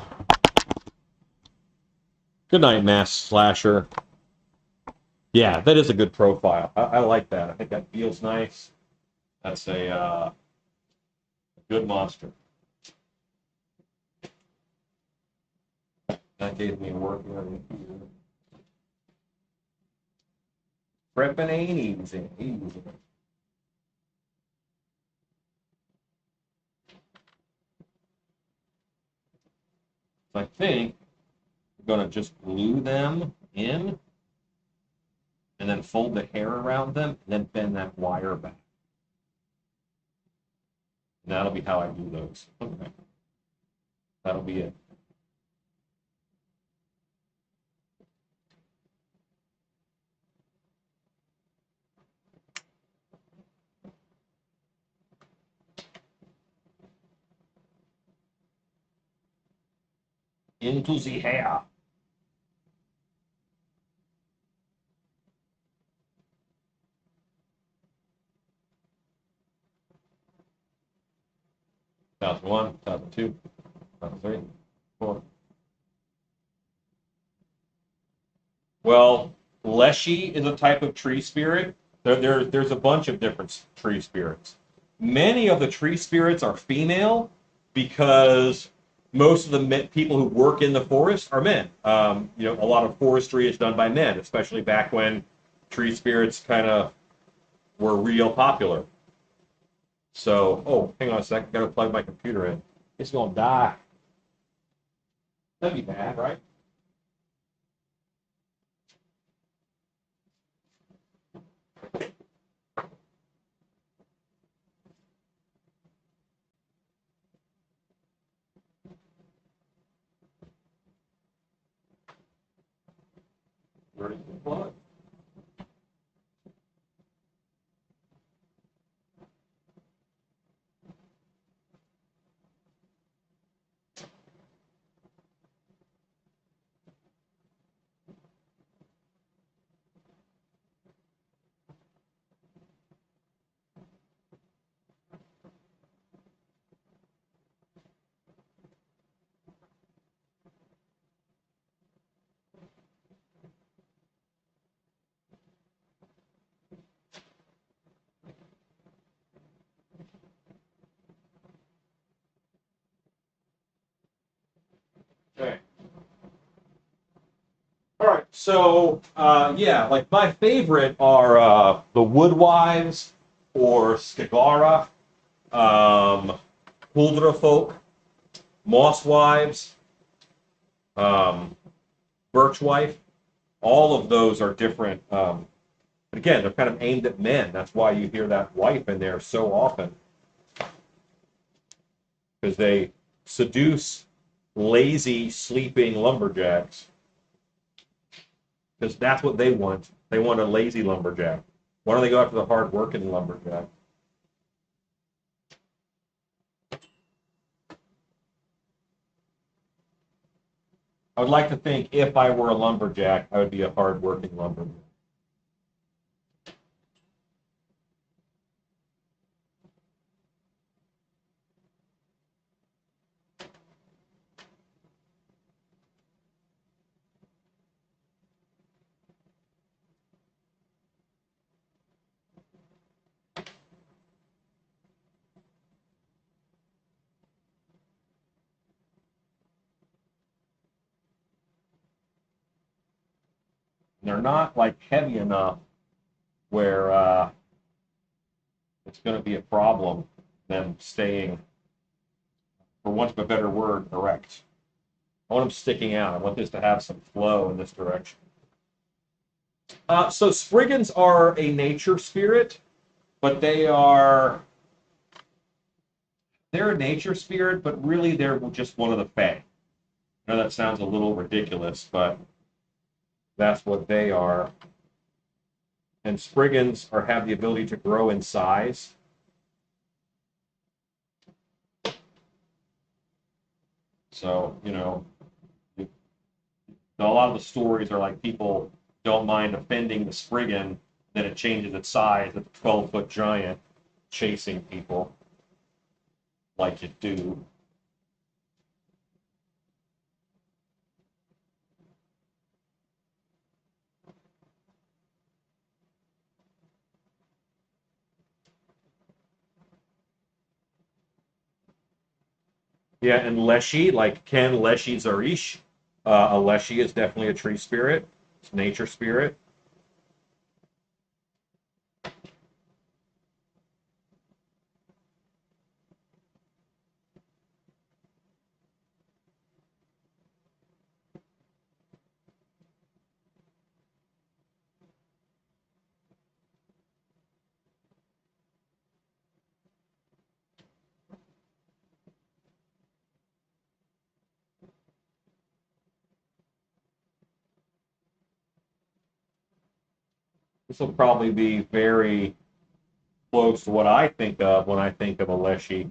Good night, Mass Slasher. Yeah, that is a good profile. I like that. I think that feels nice. That's a good monster. That gave me work. Prepping ain't easy. I think I'm going to just glue them in and then fold the hair around them and then bend that wire back. And that'll be how I do those. Okay. That'll be it. Into the hair. 2001, 2002, 2003, 4. Well, Leshy is a type of tree spirit. There's a bunch of different tree spirits. Many of the tree spirits are female because most of the people who work in the forest are men. A lot of forestry is done by men, especially back when tree spirits kind of were real popular. So, oh, hang on a second. Got to plug my computer in. It's going to die. That'd be bad, right? Ready to plug? Okay. All right. So, yeah, like my favorite are the Woodwives or Skagara, um, Huldra folk, Mosswives, um, Birchwife. All of those are different. But again, they're kind of aimed at men. That's why you hear that wife in there so often, because they seduce lazy, sleeping lumberjacks. Because that's what they want. They want a lazy lumberjack. Why don't they go after the hard-working lumberjack? I would like to think if I were a lumberjack, I would be a hard-working lumberjack. And they're not like heavy enough where it's going to be a problem them staying, for want of a better word, erect. I want them sticking out. I want this to have some flow in this direction. So Spriggans are a nature spirit, but they're a nature spirit, but really they're just one of the Fae. I know that sounds a little ridiculous, but that's what they are. And Spriggans have the ability to grow in size. So, a lot of the stories are like people don't mind offending the Spriggan, then it changes its size. It's a 12-foot giant chasing people like you do. Yeah, and Leshy, like Ken Leshy Zarish, a Leshy is definitely a tree spirit. It's nature spirit. This will probably be very close to what I think of when I think of a Leshy.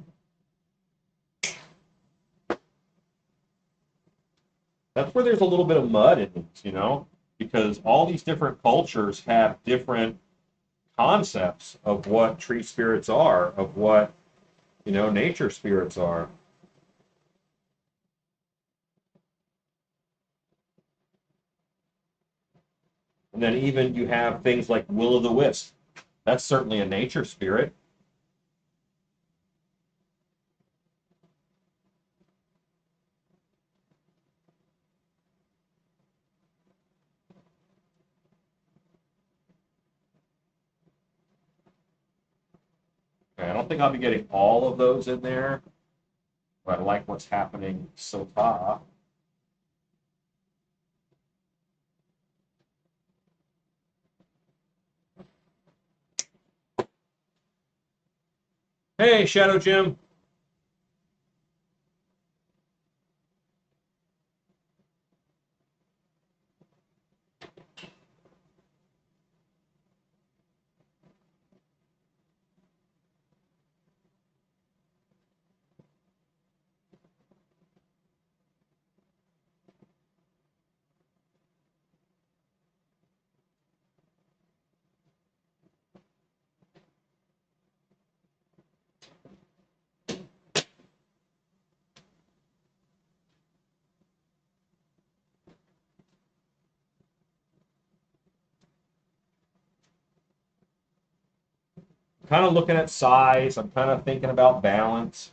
That's where there's a little bit of mud in it, because all these different cultures have different concepts of what tree spirits are, of what nature spirits are. And then even you have things like will-o'-the-wisp. That's certainly a nature spirit. Okay, I don't think I'll be getting all of those in there, but I like what's happening so far. Hey, Shadow Jim. Kind of looking at size. I'm kind of thinking about balance.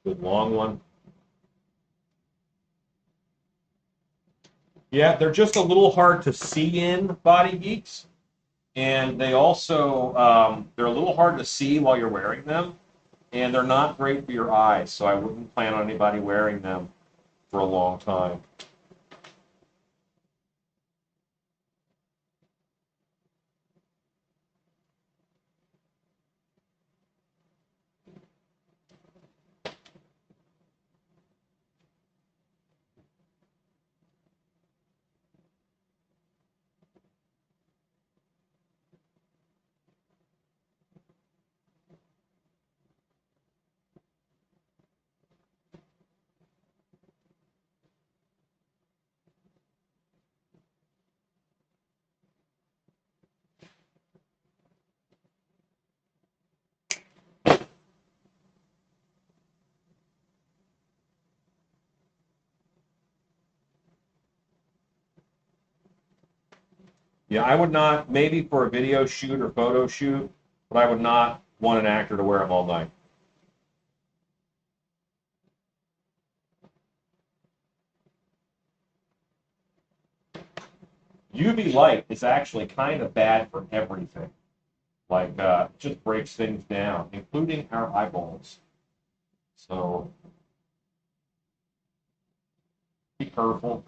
Good long one. Yeah, they're just a little hard to see in, Body Geeks. And they also, they're a little hard to see while you're wearing them. And they're not great for your eyes, so I wouldn't plan on anybody wearing them for a long time. Yeah, I would not, maybe for a video shoot or photo shoot, but I would not want an actor to wear them all night. UV light is actually kind of bad for everything. Like, it just breaks things down, including our eyeballs. So be careful.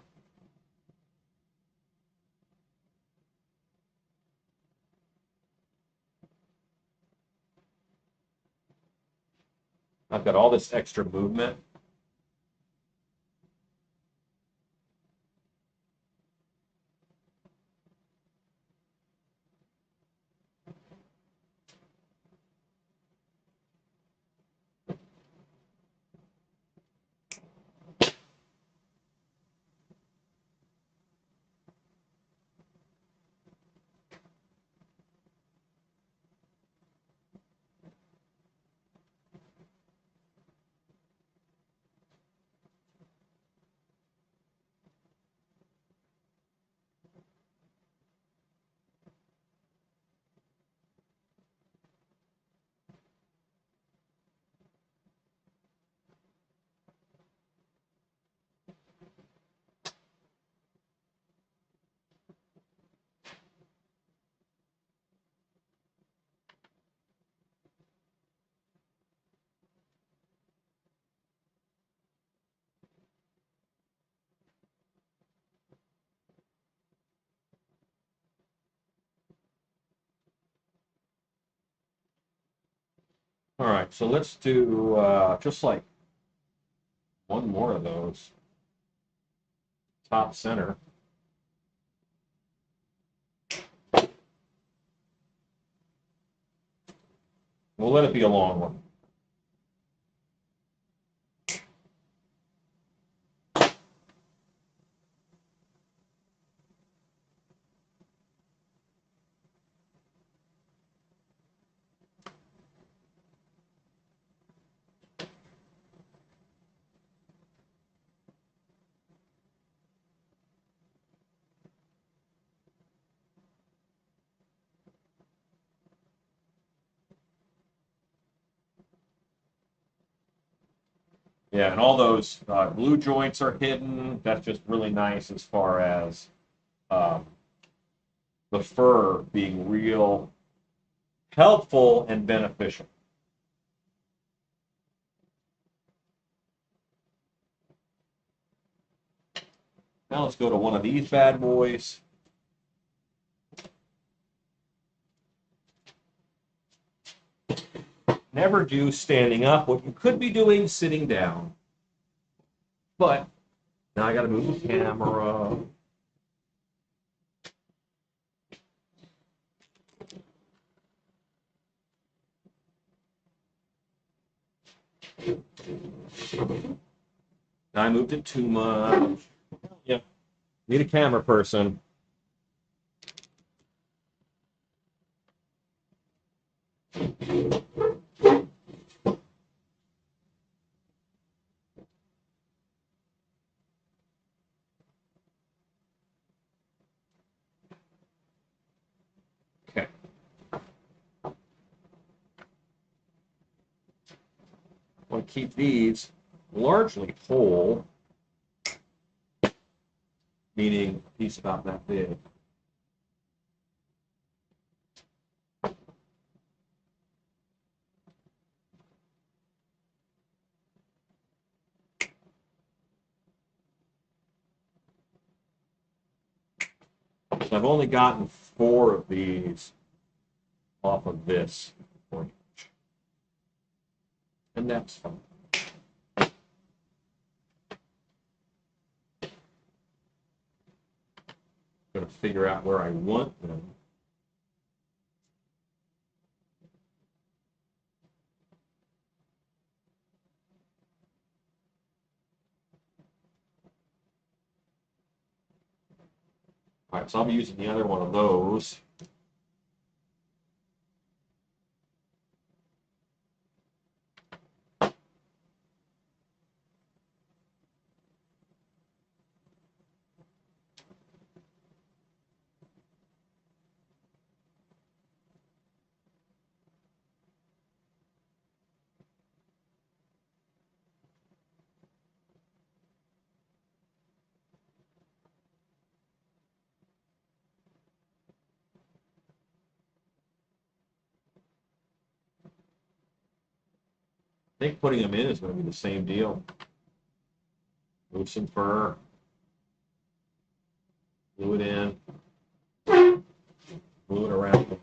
I've got all this extra movement. All right, so let's do just like one more of those. Top center. We'll let it be a long one. Yeah, and all those glue joints are hidden. That's just really nice as far as um, the fur being real helpful and beneficial. Now let's go to one of these bad boys. Never do standing up. What you could be doing sitting down. But now I got to move the camera. Now I moved it too much. Yeah, need a camera person. Okay. I want to keep these largely whole, meaning a piece about that big. So I've only gotten 4 of these off of this branch. And that's fine. I'm going to figure out where I want them. All right, so I'll be using the other one of those. I think putting them in is going to be the same deal. Move some fur, glue it in, glue it around.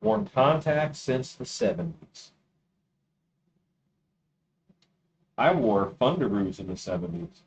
Worn contacts since the 70s. I wore Fundaroos in the 70s.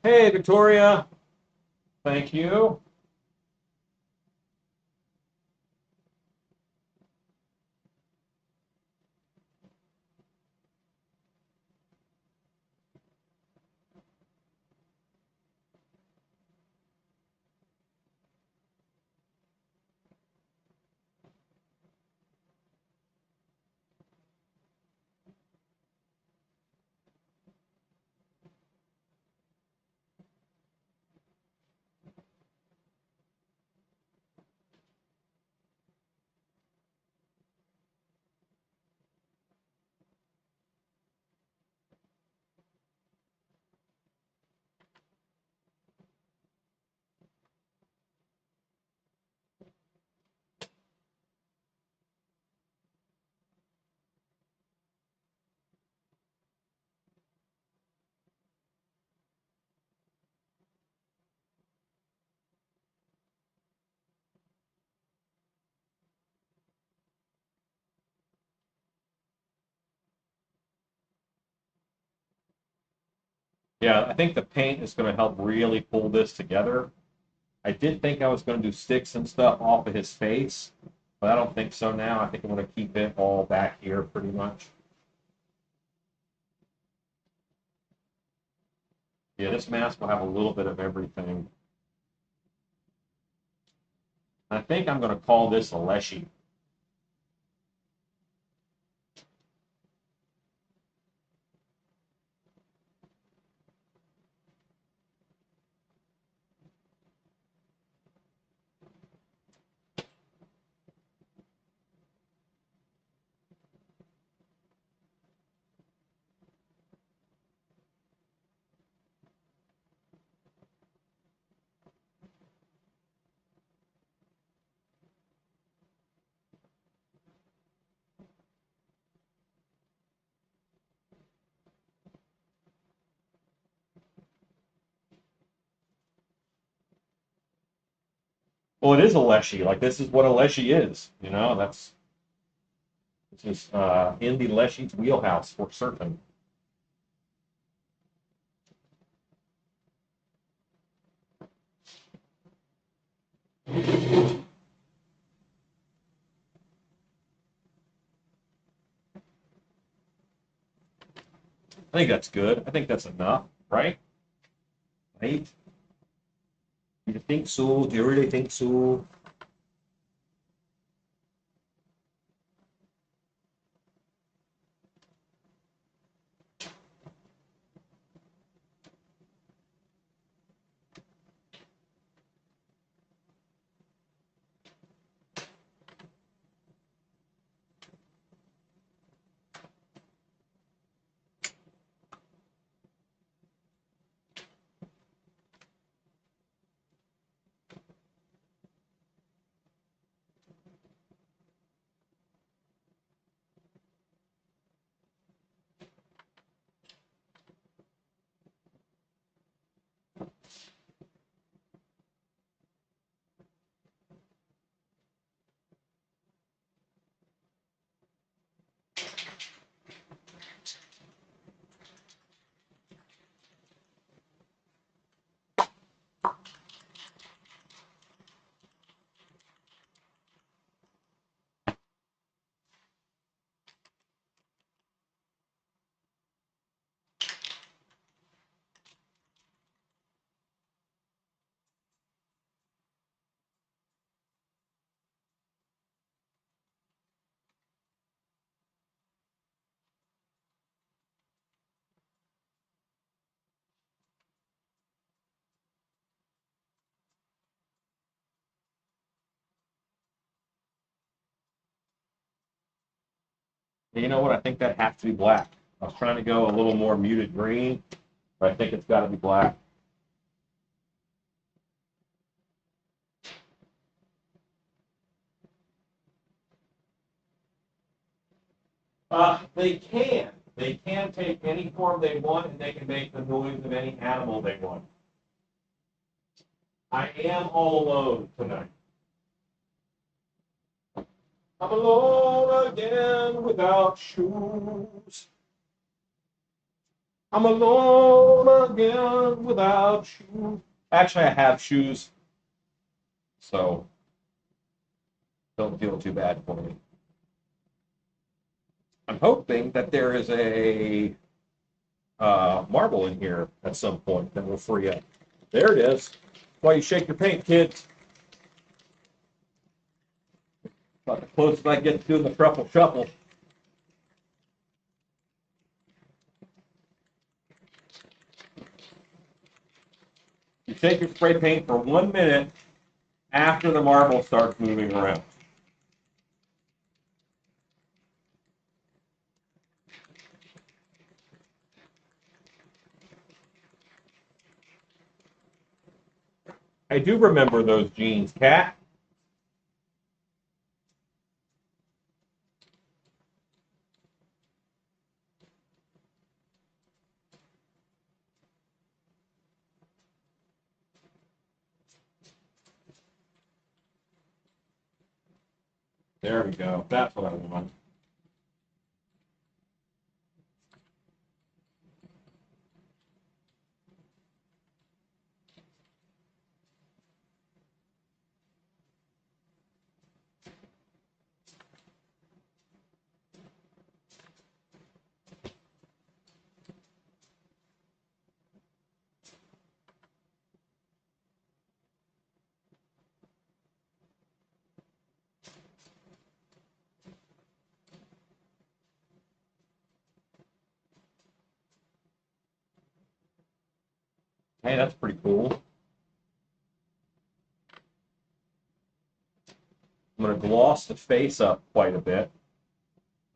Hey, Victoria. Thank you. Yeah, I think the paint is going to help really pull this together. I did think I was going to do sticks and stuff off of his face, but I don't think so now. I think I'm going to keep it all back here pretty much. Yeah, this mask will have a little bit of everything. I think I'm going to call this a Leshy. Well, it is a Leshy. Like, this is what a Leshy is. You know, this is in the Leshy's wheelhouse for certain. I think that's good. I think that's enough, right? Right? You think so? Do you really think so? You know what? I think that has to be black. I was trying to go a little more muted green, but I think it's got to be black. They can. They can take any form they want, and they can make the noise of any animal they want. I am all alone tonight. I'm alone again without shoes. I'm alone again without shoes. Actually, I have shoes, so don't feel too bad for me. I'm hoping that there is a marble in here at some point that will free up. There it is. While you shake your paint, kids. About the closest I get to doing the truffle shuffle. You shake your spray paint for 1 minute after the marble starts moving around. I do remember those jeans, Cat. There we go. That's what I want. Hey, that's pretty cool. I'm going to gloss the face up quite a bit.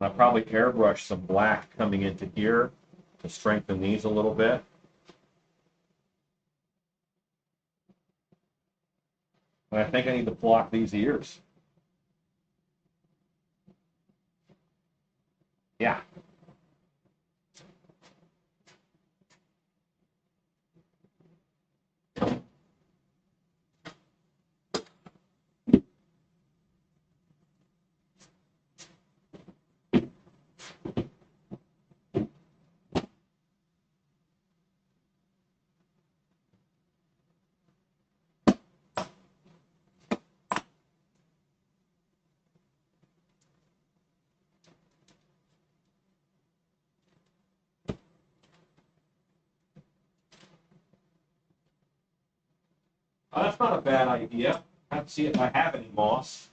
I'll probably airbrush some black coming into here to strengthen these a little bit. And I think I need to block these ears. Yeah. That's not a bad idea. I have to see if I have any moss.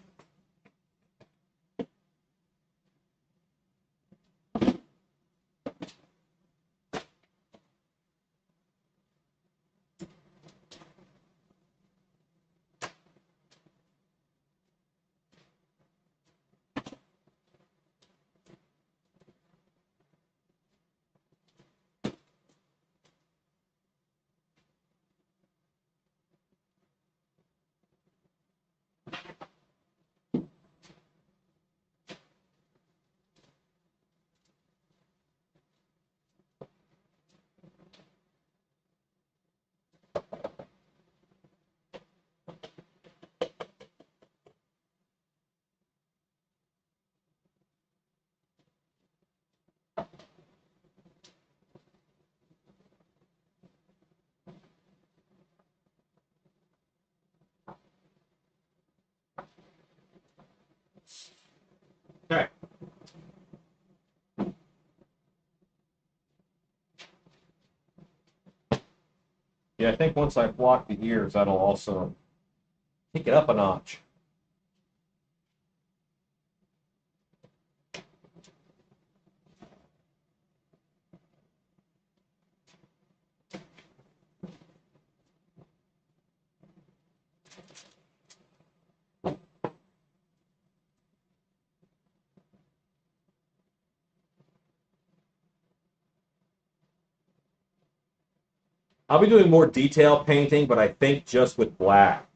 Okay. Yeah, I think once I block the ears, that'll also take it up a notch. I'll be doing more detail painting, but I think just with black.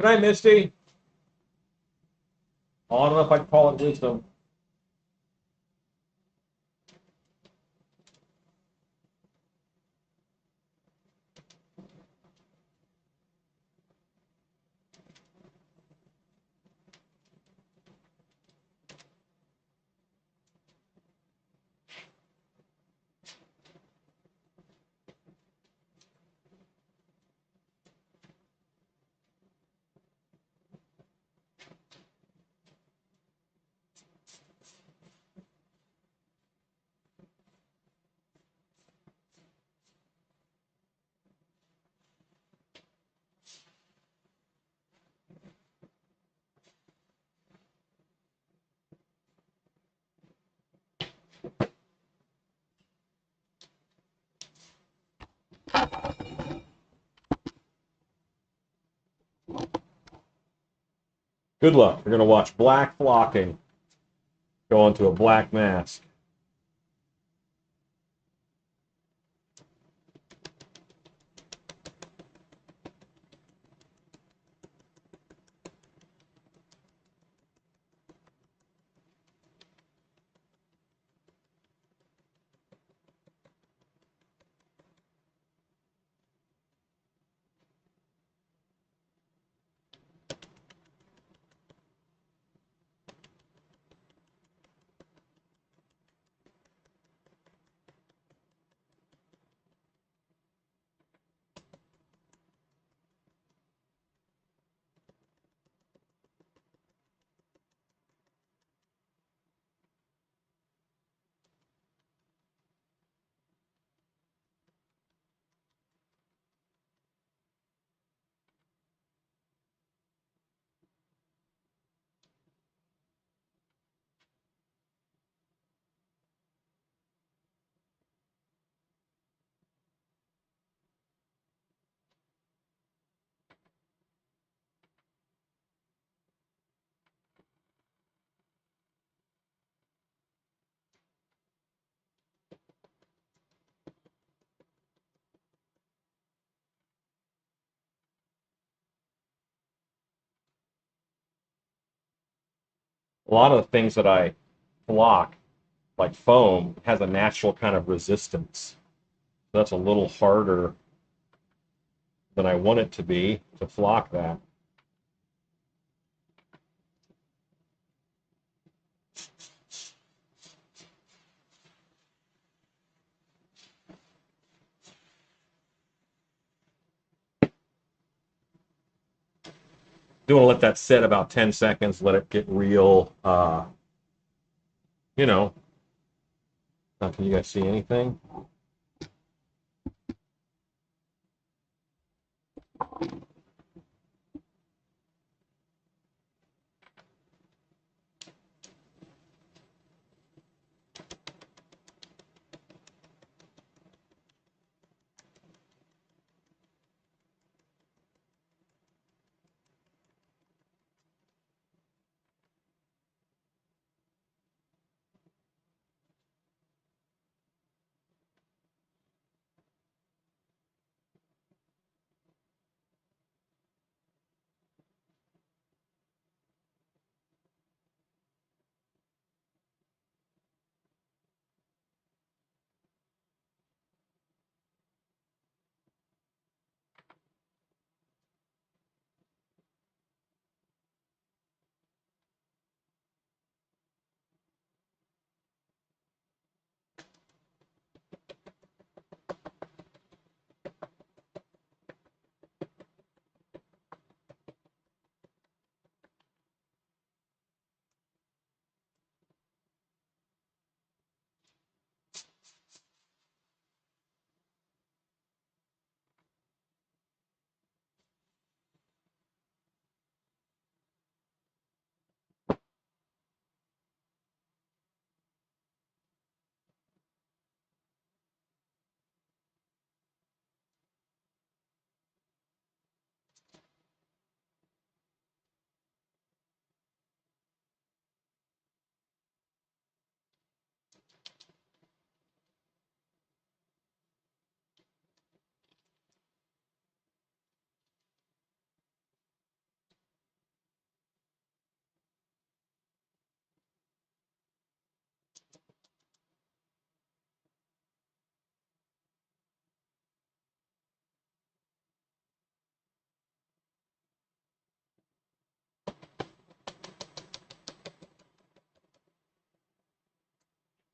Good night, Misty. Oh, I don't know if I'd call it wisdom. Good luck. We're going to watch black flocking go into a black mask. a lot of the things that I flock, like foam, has a natural kind of resistance. That's a little harder than I want it to be to flock that. Do want to let that sit about 10 seconds, let it get real, you know, can you guys see anything?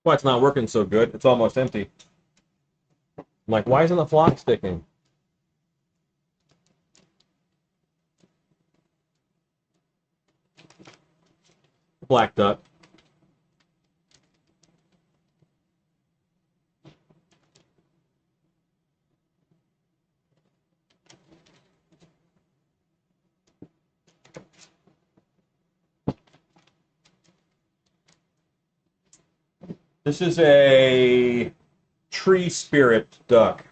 Why it's not working so good? It's almost empty. I'm like, why isn't the flock sticking? Black duck. This is a tree spirit duck.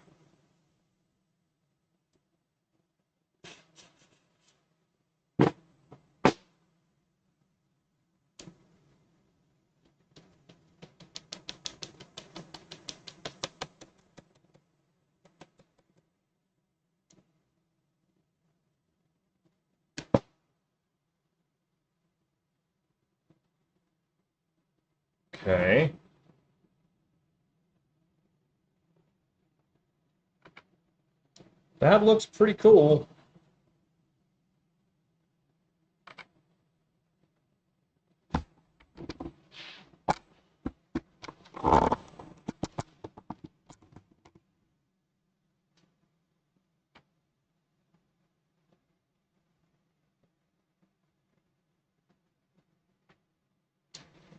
Okay. That looks pretty cool.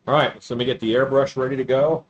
All right, so let me get the airbrush ready to go.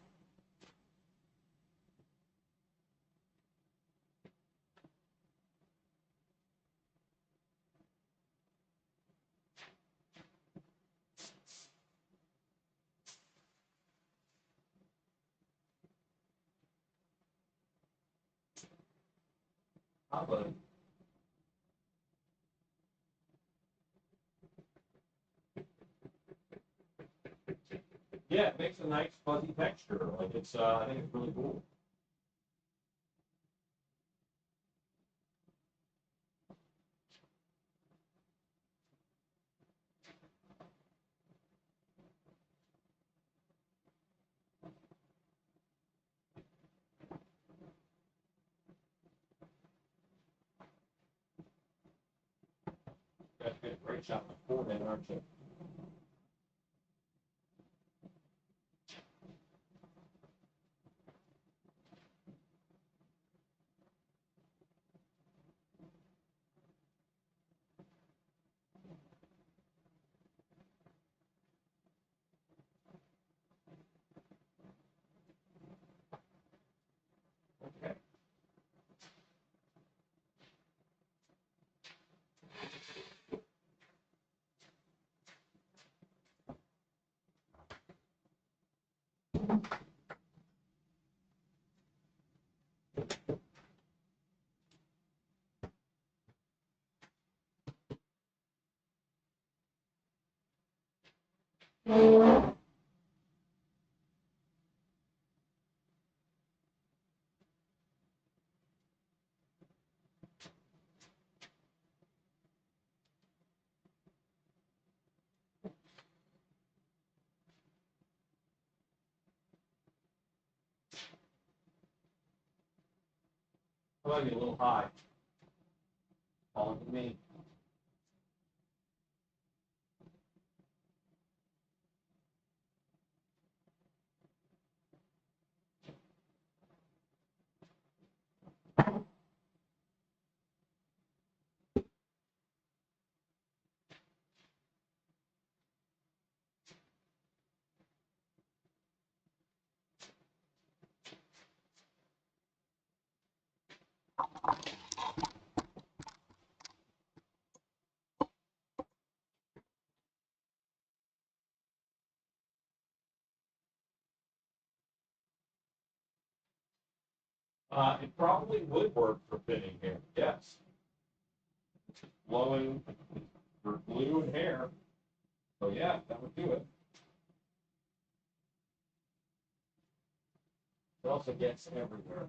Yeah, it makes a nice fuzzy texture. Like it's, I think it's really cool. straight shot in the forehead, aren't you? Okay. Might be a little high. Falling to me. It probably would work for thinning hair, yes. Blowing for glue and hair. So yeah, that would do it. It also gets everywhere.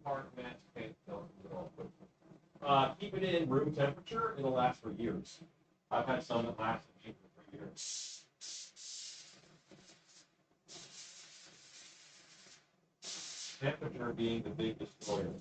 Part match paint film. Keep it in room temperature, it'll last for years. I've had some that last for years. Temperature being the big destroyer.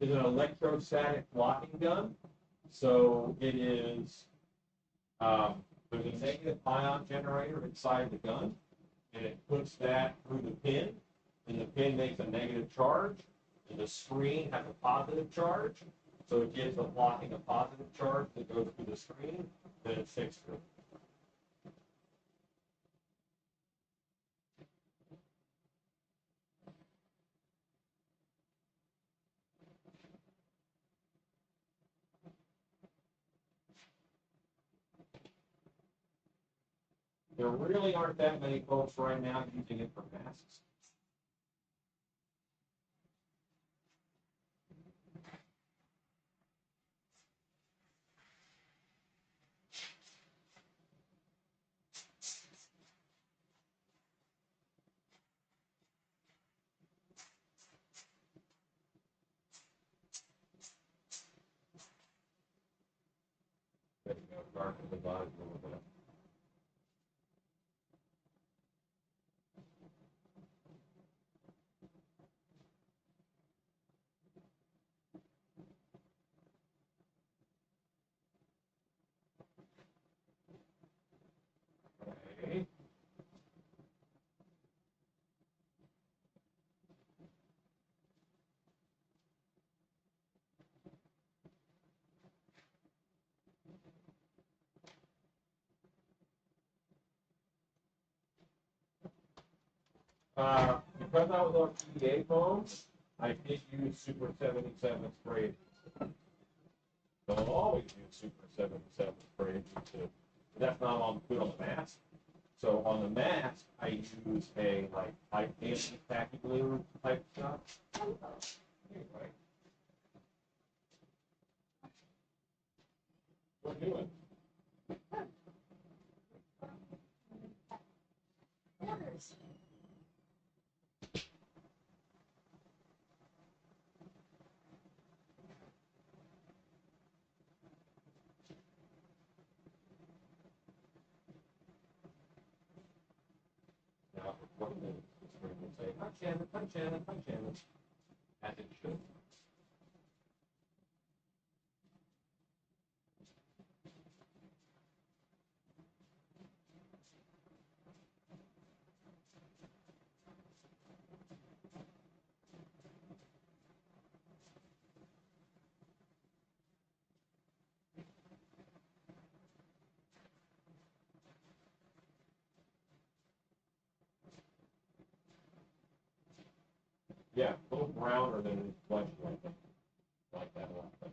is an electrostatic locking gun. So it is, there's a negative ion generator inside the gun, and it puts that through the pin, and the pin makes a negative charge, and the screen has a positive charge, so it gives the locking a positive charge that goes through the screen, then it's fixed through. There really aren't that many folks right now using it for masks. There you go, darken the body a little bit. Okay. Because I was on PDA foam, I did use Super 77 spray. So I'll always use Super 77 spray too. That's not on good on the mask. So on the mask, I use a like tacky glue type stuff. Anyway, what are you doing? Now, what the screen will say, hi Shannon, hi Shannon, hi Shannon, as it should. Yeah, a little browner than flesh, I think. Like that a lot better.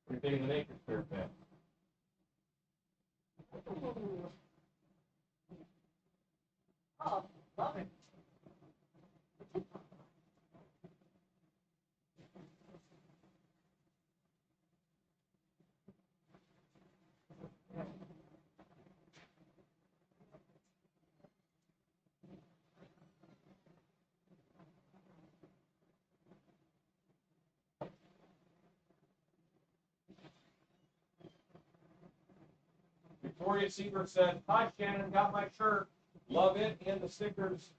What do you think of the Nature Spirit pen? Oh, love it. Victoria Siebert said, hi Shannon, got my shirt. Love it and the stickers.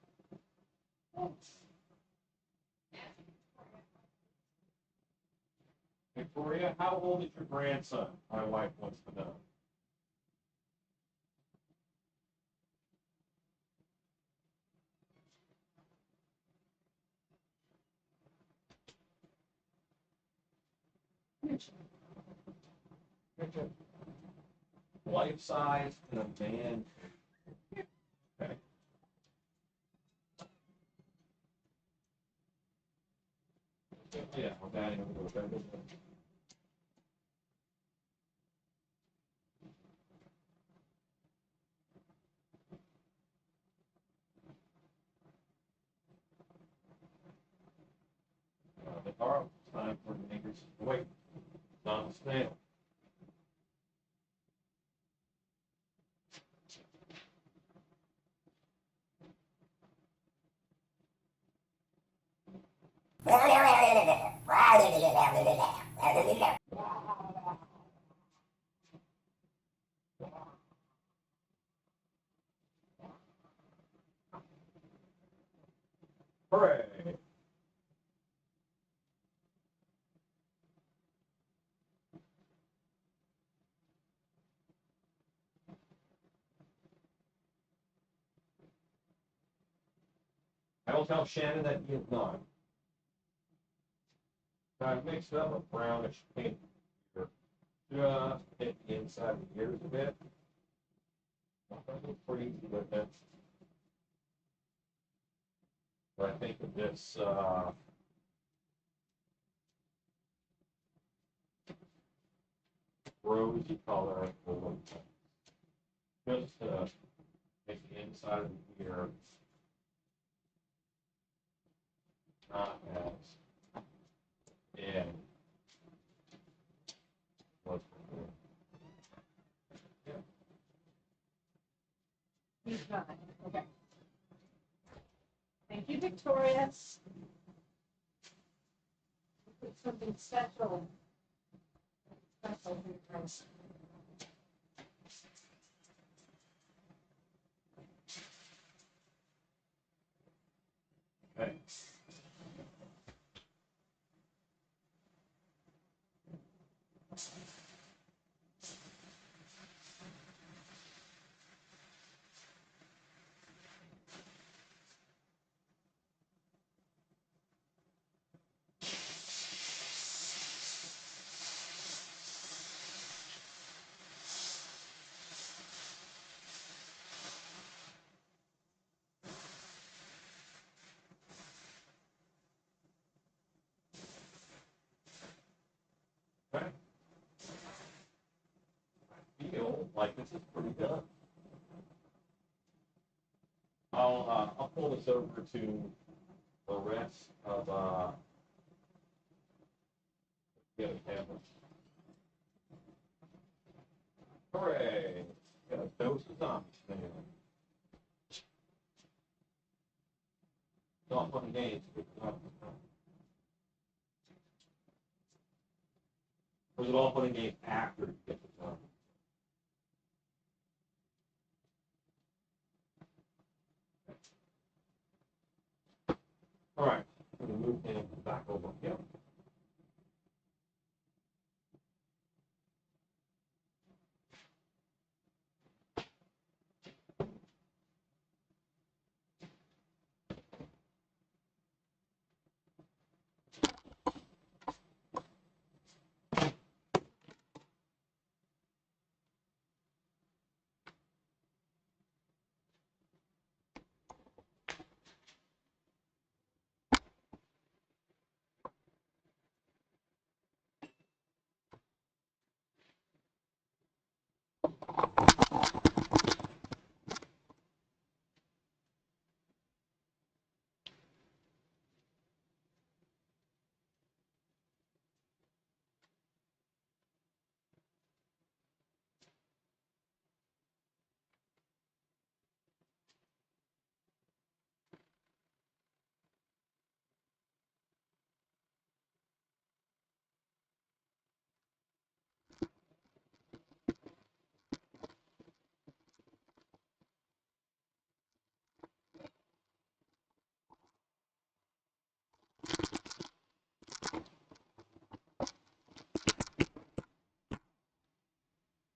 Victoria, how old is your grandson? My wife wants to know. Life size in a man. Okay. Yeah, we're adding a little bit. The car time for the neighbors. Wait, not a snail. Hooray. I will tell Shannon that he is not. I've mixed up a brownish pink here. Just hit the inside of the ears a bit. Nothing crazy with it. But I think of this rosy color will just make the inside of the ear not as in what's He's not. Okay. Thank you, Victorious. Put something special. Special for you guys. okay. Okay. I feel like this is pretty done. I'll pull this over to the rest of the other cameras. Hooray! Got a dose of zombies, man. It's all fun and games. Or is it all fun and games after you get the zombies? All right, I'm going to move him back over here.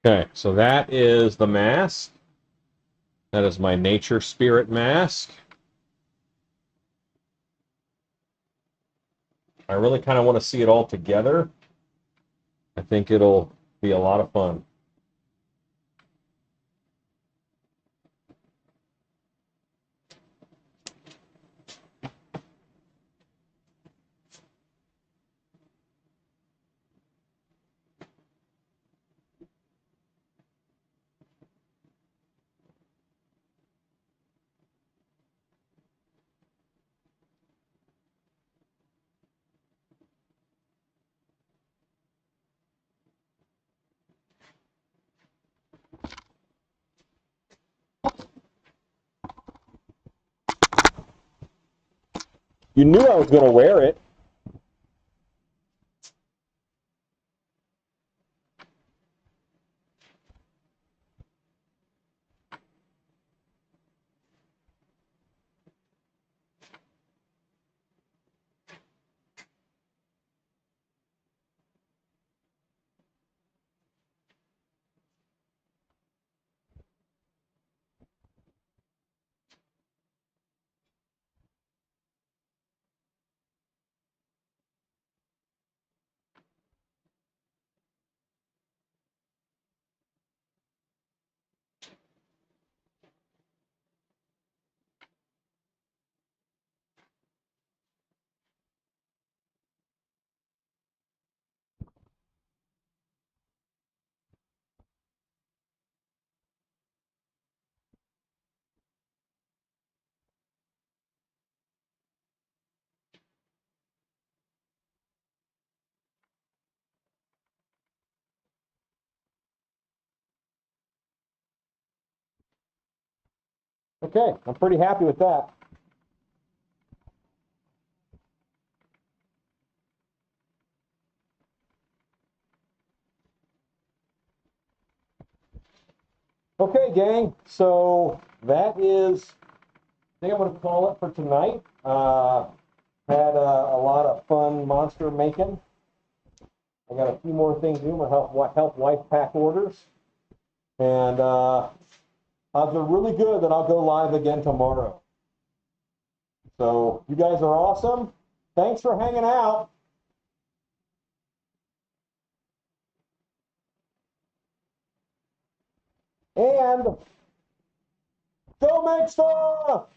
Okay, so that is the mask. That is my nature spirit mask. I really kind of want to see it all together. I think it'll be a lot of fun. You knew I was going to wear it. Okay, I'm pretty happy with that. Okay, gang, so that is, I think I'm going to call it for tonight. Had a lot of fun monster making. I got a few more things to do. I'm going to help wife pack orders. And odds are really good that I'll go live again tomorrow. So you guys are awesome. Thanks for hanging out. And go make stuff!